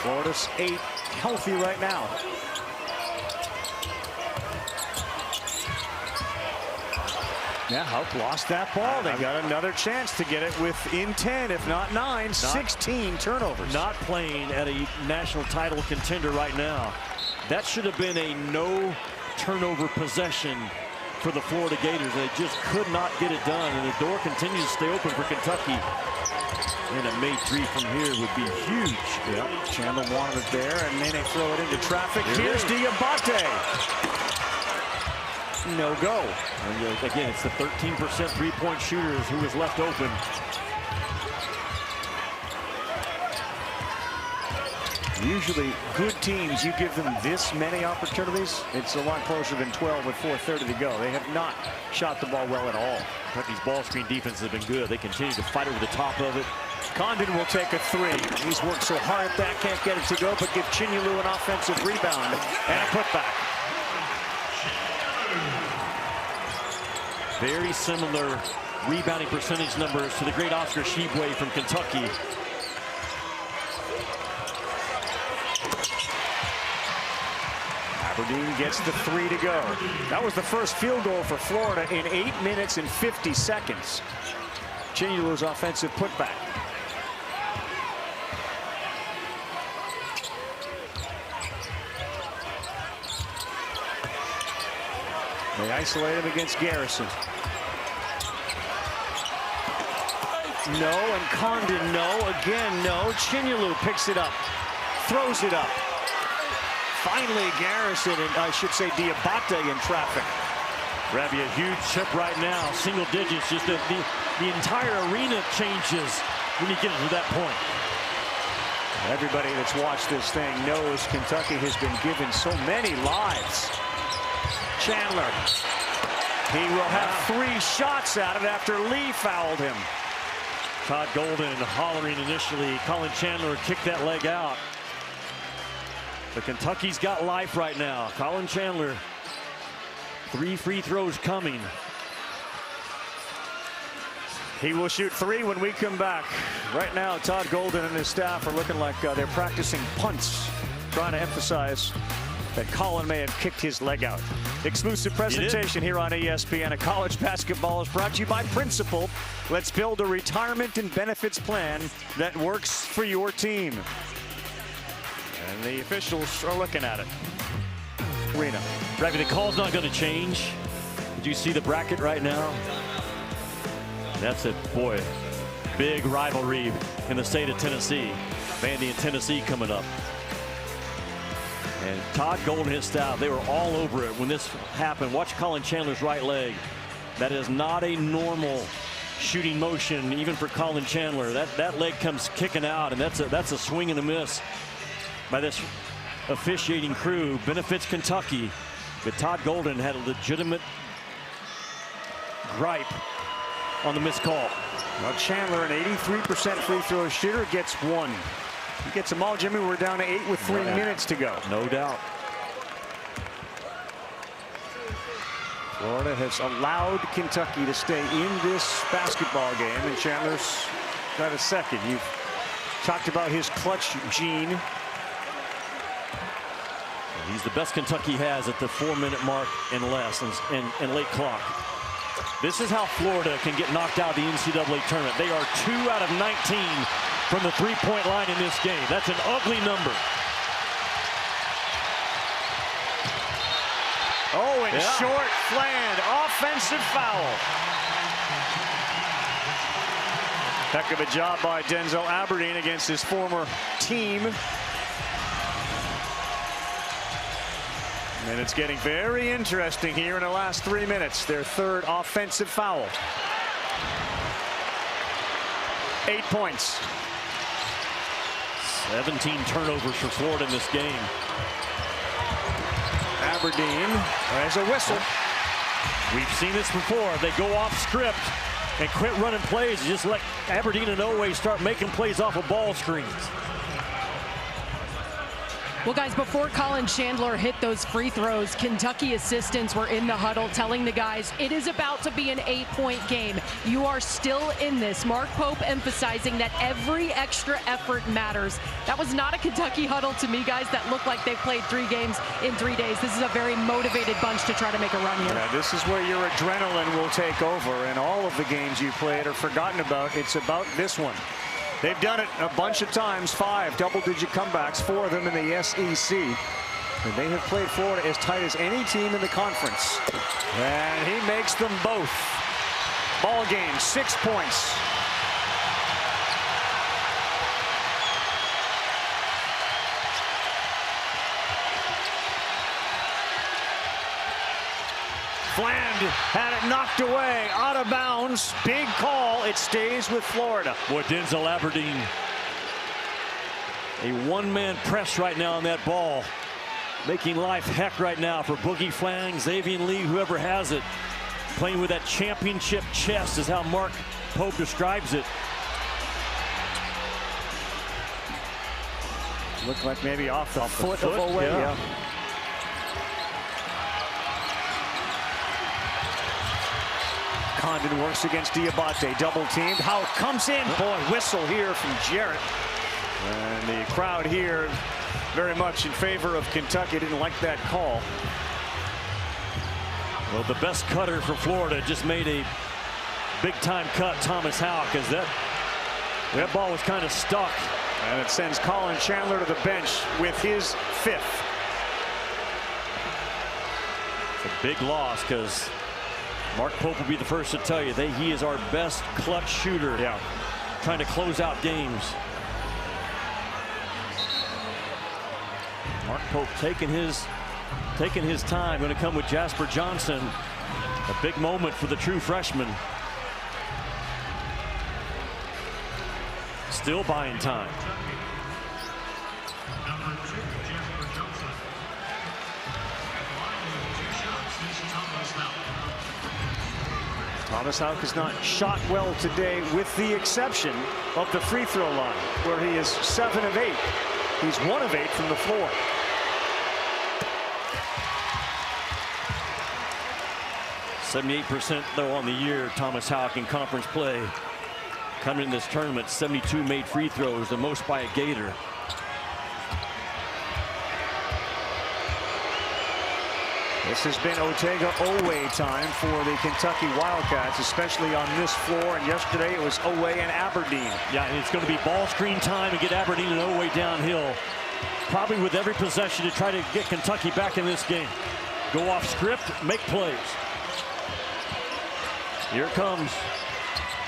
Florida's 8 healthy right now. Yeah, Houck lost that ball. They got another chance to get it within 10, if not 9. 16 turnovers. Not playing at a national title contender right now. That should have been a no turnover possession for the Florida Gators. They just could not get it done, and the door continues to stay open for Kentucky. And a made 3 from here would be huge. Yep, Chandler wanted it there, and then they throw it into traffic. Here's Dioubate. No go. And again, it's the 13% three-point shooters who was left open. Usually good teams, you give them this many opportunities, it's a lot closer than 12 with 4:30 to go. They have not shot the ball well at all. Kentucky's ball screen defense has been good. They continue to fight over the top of it. Condon will take a 3. He's worked so hard at that, can't get it to go, but give Chinyalu an offensive rebound and a putback. Very similar rebounding percentage numbers to the great Oscar Tshiebwe from Kentucky. Aberdeen gets the 3 to go. That was the first field goal for Florida in 8 minutes and 50 seconds. Chinyalu's offensive putback. They isolate him against Garrison. No, and Condon, no. Again, no. Chinyalu picks it up. Throws it up. Finally, Garrison, and I should say Dioubate in traffic. Ravi, a huge chip right now. Single digits. Just the entire arena changes when you get to that point. Everybody that's watched this thing knows Kentucky has been given so many lives. Chandler. He will have 3 shots at it after Lee fouled him. Todd Golden hollering initially. Colin Chandler kicked that leg out. But Kentucky's got life right now. Colin Chandler, 3 free throws coming. He will shoot 3 when we come back. Right now, Todd Golden and his staff are looking like they're practicing punts, trying to emphasize that Colin may have kicked his leg out. Exclusive presentation here on ESPN. A college basketball is brought to you by Principal. Let's build a retirement and benefits plan that works for your team. And the officials are looking at it. Moreno. Ravi, the call's not going to change. Did you see the bracket right now? That's it, boy. Big rivalry in the state of Tennessee. Vandy and Tennessee coming up. And Todd Golden and his staff, they were all over it when this happened. Watch Colin Chandler's right leg. That is not a normal shooting motion, even for Colin Chandler. That leg comes kicking out, and that's a swing and a miss by this officiating crew. Benefits Kentucky, but Todd Golden had a legitimate gripe on the missed call. Well, Chandler, an 83% free throw shooter, gets 1. He gets them all, Jimmy. We're down to 8 with 3 minutes to go. No doubt. Florida has allowed Kentucky to stay in this basketball game, and Chandler's got a second. You've talked about his clutch gene. He's the best Kentucky has at the 4-minute mark and less, and late clock. This is how Florida can get knocked out of the NCAA tournament. They are 2 out of 19 from the three-point line in this game. That's an ugly number. Oh, and short, Fland, offensive foul. Heck of a job by Denzel Aberdeen against his former team. And it's getting very interesting here in the last 3 minutes. Their third offensive foul. 8 points. 17 turnovers for Florida in this game. Aberdeen has a whistle. We've seen this before. They go off script and quit running plays. Just let Aberdeen and Oweh start making plays off of ball screens. Well, guys, before Colin Chandler hit those free throws, Kentucky assistants were in the huddle telling the guys it is about to be an 8-point game. You are still in this. Mark Pope emphasizing that every extra effort matters. That was not a Kentucky huddle to me, guys. That looked like they played 3 games in 3 days. This is a very motivated bunch to try to make a run here. Yeah, this is where your adrenaline will take over, and all of the games you played are forgotten about. It's about this one. They've done it a bunch of times, 5 double-digit comebacks, 4 of them in the SEC. And they have played Florida as tight as any team in the conference. And he makes them both. Ball game, 6 points. Fland had it knocked away, out of bounds. Big call. It stays with Florida. Boy, Denzel Aberdeen. A one-man press right now on that ball. Making life heck right now for Boogie Flang, Xavier Lee, whoever has it. Playing with that championship chest is how Mark Pope describes it. Looked like maybe off the foot of Oweh. Yeah. Condon works against Dioubate, double teamed. How comes in? Boy, whistle here from Jarrett. And the crowd here very much in favor of Kentucky. Didn't like that call. Well, the best cutter for Florida just made a big-time cut, Thomas Howell, because that ball was kind of stuck. And it sends Colin Chandler to the bench with his 5th. It's a big loss because Mark Pope will be the first to tell you that he is our best clutch shooter. Yeah. Trying to close out games. Mark Pope taking his time. Going to come with Jasper Johnson. A big moment for the true freshman. Still buying time. Thomas Houck has not shot well today, with the exception of the free throw line, where he is 7 of 8. He's 1 of 8 from the floor. %78% though on the year, Thomas Houck in conference play. Coming in this tournament, 72 made free throws, the most by a Gator. This has been Oweh time for the Kentucky Wildcats, especially on this floor. And yesterday it was Oweh and Aberdeen. Yeah, and it's going to be ball screen time and get Aberdeen and Oweh downhill. Probably with every possession to try to get Kentucky back in this game. Go off script, make plays. Here comes.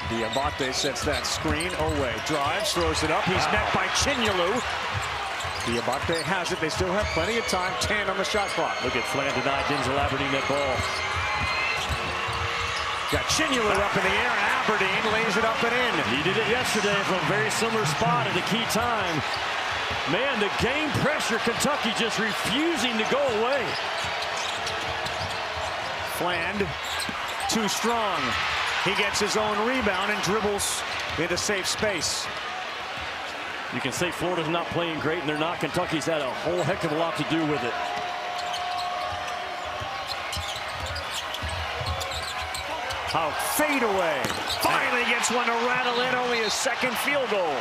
Dioubate sets that screen. Oweh drives, throws it up. He's met by Chinyalu. Dioubate has it. They still have plenty of time. 10 on the shot clock. Look at Flan deny Denzel Aberdeen that ball. Got Chinyalu up in the air, and Aberdeen lays it up and in. He did it yesterday from a very similar spot at a key time. Man, the game pressure, Kentucky just refusing to go away. Fland, too strong. He gets his own rebound and dribbles into safe space. You can say Florida's not playing great, and they're not. Kentucky's had a whole heck of a lot to do with it. How fade away. Finally gets one to rattle in. Only his 2nd field goal.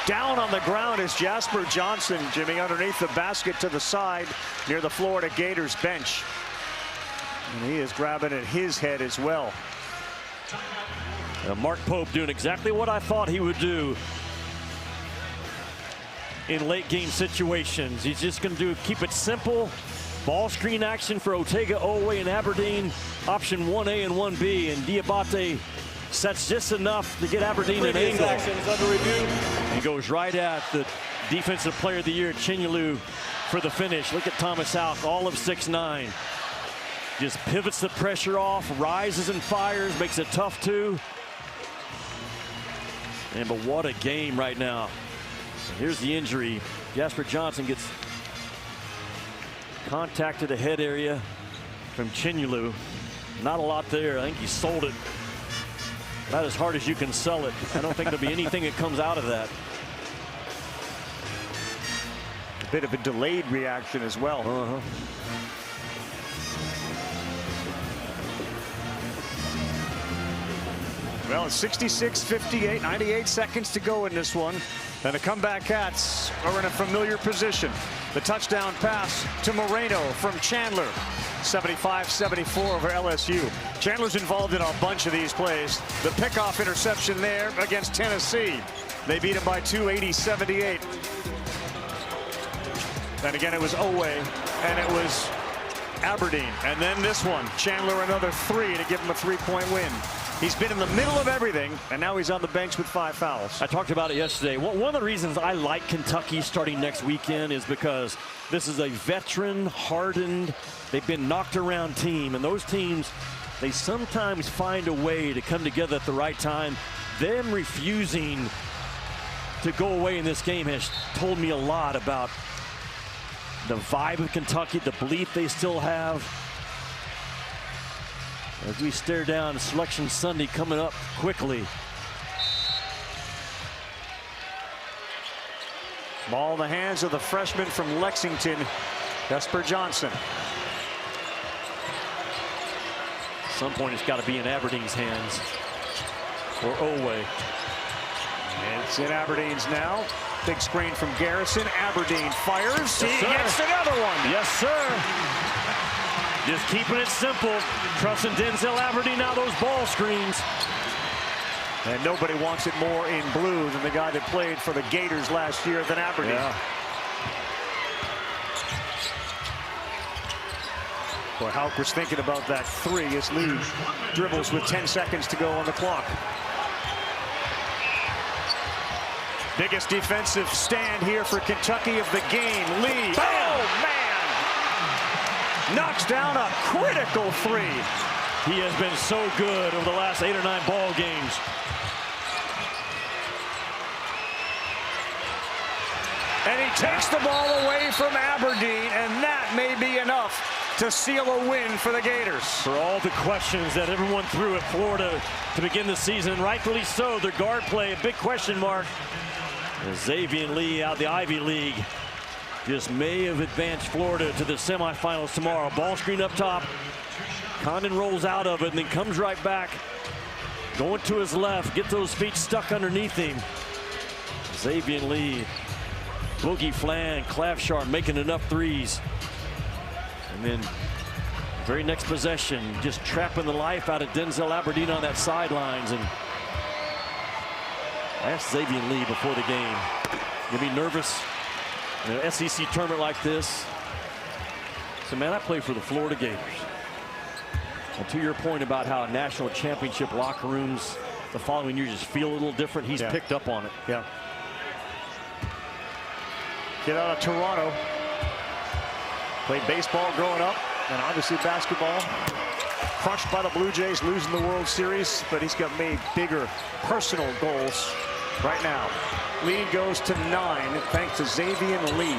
Down on the ground is Jasper Johnson, Jimmy, underneath the basket to the side near the Florida Gators bench. And he is grabbing at his head as well. Mark Pope doing exactly what I thought he would do in late game situations. He's just going to keep it simple. Ball screen action for Otega, Oweh, and Aberdeen. Option 1A and 1B, and Dioubate sets just enough to get Aberdeen an angle. Under review. He goes right at the Defensive Player of the Year, Chandler, for the finish. Look at Thomas Houck, all of 6'9". Just pivots the pressure off, rises and fires, makes it tough too. And but what a game right now. And here's the injury. Jasper Johnson gets contact to the head area from Chandler. Not a lot there. I think he sold it about as hard as you can sell it. I don't think there'll be anything that comes out of that. A bit of a delayed reaction as well. Well, it's 66-58, 98 seconds to go in this one. And the comeback Cats are in a familiar position. The touchdown pass to Moreno from Chandler. 75-74 over LSU. Chandler's involved in a bunch of these plays. The pickoff interception there against Tennessee. They beat him by 2, 80-78. And again, it was Oweh, and it was Aberdeen. And then this one, Chandler another 3 to give him a 3-point win. He's been in the middle of everything, and now he's on the bench with 5 fouls. I talked about it yesterday. One of the reasons I like Kentucky starting next weekend is because this is a veteran, hardened, they've been knocked around team. And those teams, they sometimes find a way to come together at the right time. Them refusing to go away in this game has told me a lot about the vibe of Kentucky, the belief they still have. As we stare down Selection Sunday coming up quickly. Ball in the hands of the freshman from Lexington, Jasper Johnson. At some point it's got to be in Aberdeen's hands, or Oweh. It's in Aberdeen's now. Big screen from Garrison. Aberdeen fires. Yes, he gets another one. Yes, sir. Just keeping it simple. Trusting Denzel Aberdeen now those ball screens. And nobody wants it more in blue than the guy that played for the Gators last year than Aberdeen. Yeah. Boy, Houck was thinking about that 3 as Lee dribbles with 10 seconds to go on the clock. Biggest defensive stand here for Kentucky of the game. Lee. Oh, man! Knocks down a critical 3. He has been so good over the last 8 or 9 ball games. And he takes the ball away from Aberdeen, and that may be enough to seal a win for the Gators. For all the questions that everyone threw at Florida to begin the season, and rightfully so, their guard play, a big question mark. Xavier Lee out of the Ivy League just may have advanced Florida to the semifinals tomorrow. Ball screen up top. Condon rolls out of it and then comes right back. Going to his left. Get those feet stuck underneath him. Xavier Lee. Boogie Flan, Clafshar making enough threes. And then very next possession, just trapping the life out of Denzel Aberdeen on that sidelines. And I asked Xavier Lee before the game, you'll be nervous in an SEC tournament like this? So, man, I play for the Florida Gators. And to your point about how national championship locker rooms the following year just feel a little different, he's picked up on it. Yeah. Kid out of Toronto. Played baseball growing up, and obviously basketball. Crushed by the Blue Jays, losing the World Series, but he's got made bigger personal goals right now. Lead goes to 9, thanks to Xavier Lee.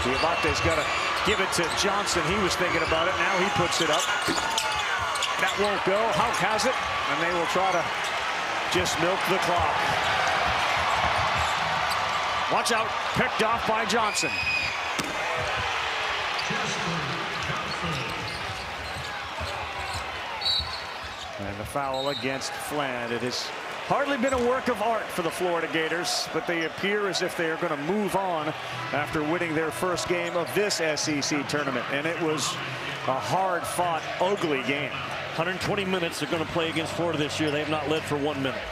Diobate's got to give it to Johnson. He was thinking about it. Now he puts it up. That won't go. Houck has it, and they will try to just milk the clock. Watch out. Picked off by Johnson. And the foul against Flan. It is Hardly been a work of art for the Florida Gators, but they appear as if they are going to move on after winning their first game of this SEC tournament. And it was a hard-fought, ugly game. 120 minutes they're going to play against Florida this year. They have not led for 1 minute.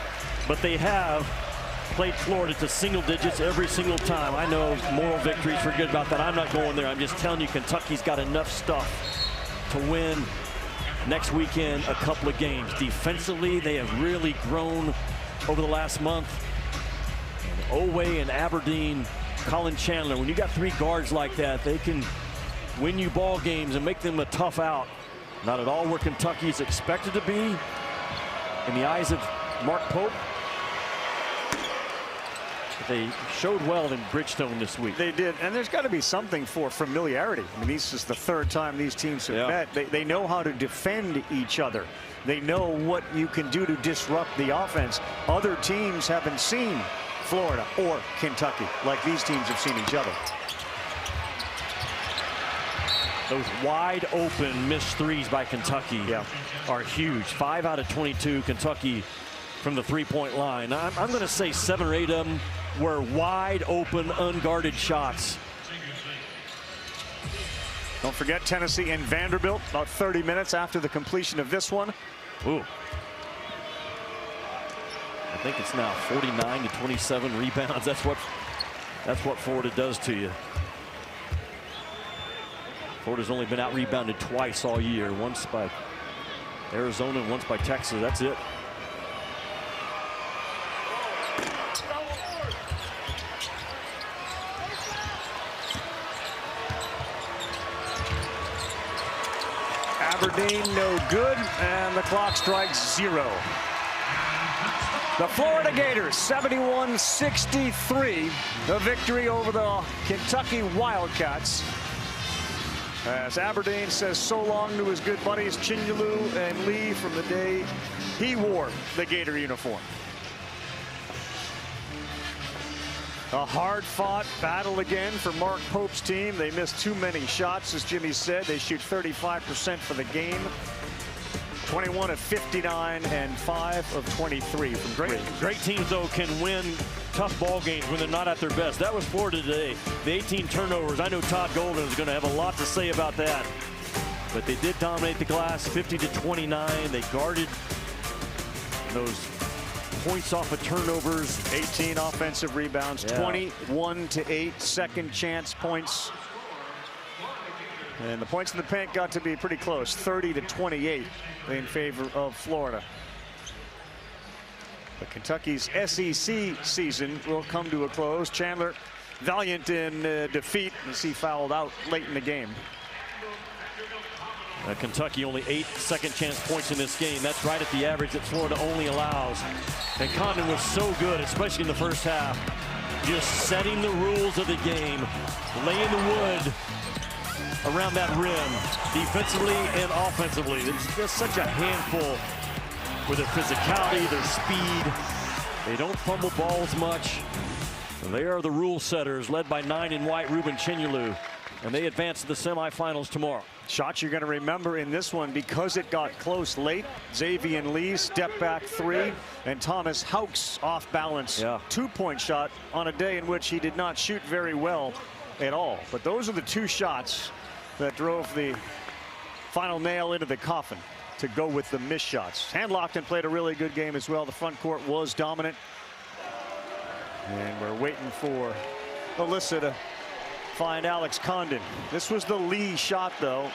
But they have played Florida to single digits every single time. I know moral victories, forget about that. I'm not going there. I'm just telling you, Kentucky's got enough stuff to win next weekend a couple of games. Defensively, they have really grown over the last month. And Oweh and Aberdeen, Colin Chandler, when you got 3 guards like that, they can win you ball games and make them a tough out. Not at all where Kentucky is expected to be in the eyes of Mark Pope. They showed well in Bridgestone this week. They did, and there's got to be something for familiarity. I mean, this is the 3rd time these teams have met. They know how to defend each other. They know what you can do to disrupt the offense. Other teams haven't seen Florida or Kentucky like these teams have seen each other. Those wide open missed threes by Kentucky are huge. 5 out of 22 Kentucky from the 3-point line. I'm going to say 7 or 8 of them were wide open, unguarded shots. Don't forget Tennessee and Vanderbilt about 30 minutes after the completion of this one. Ooh. I think it's now 49 to 27 rebounds. That's what Florida does to you. Florida's only been out rebounded twice all year. Once by Arizona and once by Texas. That's it. Aberdeen no good, and the clock strikes 0. The Florida Gators 71-63, the victory over the Kentucky Wildcats. As Aberdeen says so long to his good buddies Chandler and Lee from the day he wore the Gator uniform. A hard-fought battle again for Mark Pope's team. They missed too many shots, as Jimmy said. They shoot 35% for the game. 21 of 59 and 5 of 23 from great teams, though, can win tough ball games when they're not at their best. That was Florida today. The 18 turnovers. I know Todd Golden is going to have a lot to say about that. But they did dominate the glass, 50 to 29. They guarded those points off of turnovers. 18 offensive rebounds, 21 to 8 second chance points. And the points in the paint got to be pretty close, 30 to 28 in favor of Florida. But Kentucky's SEC season will come to a close. Chandler valiant in defeat as he fouled out late in the game. Kentucky only 8 second chance points in this game. That's right at the average that Florida only allows. And Condon was so good, especially in the first half, just setting the rules of the game, laying the wood around that rim, defensively and offensively. It's just such a handful with their physicality, their speed. They don't fumble balls much. They are the rule setters, led by 9 in white Ruben Chinyelu, and they advance to the semifinals tomorrow. Shots you're going to remember in this one because it got close late. Xavier Lee step back 3, and Thomas Houck's off balance 2-point shot on a day in which he did not shoot very well at all. But those are the 2 shots that drove the final nail into the coffin to go with the missed shots. Handlockton played a really good game as well. The front court was dominant. And we're waiting for Alyssa to find Alex Condon. This was the Lee shot, though.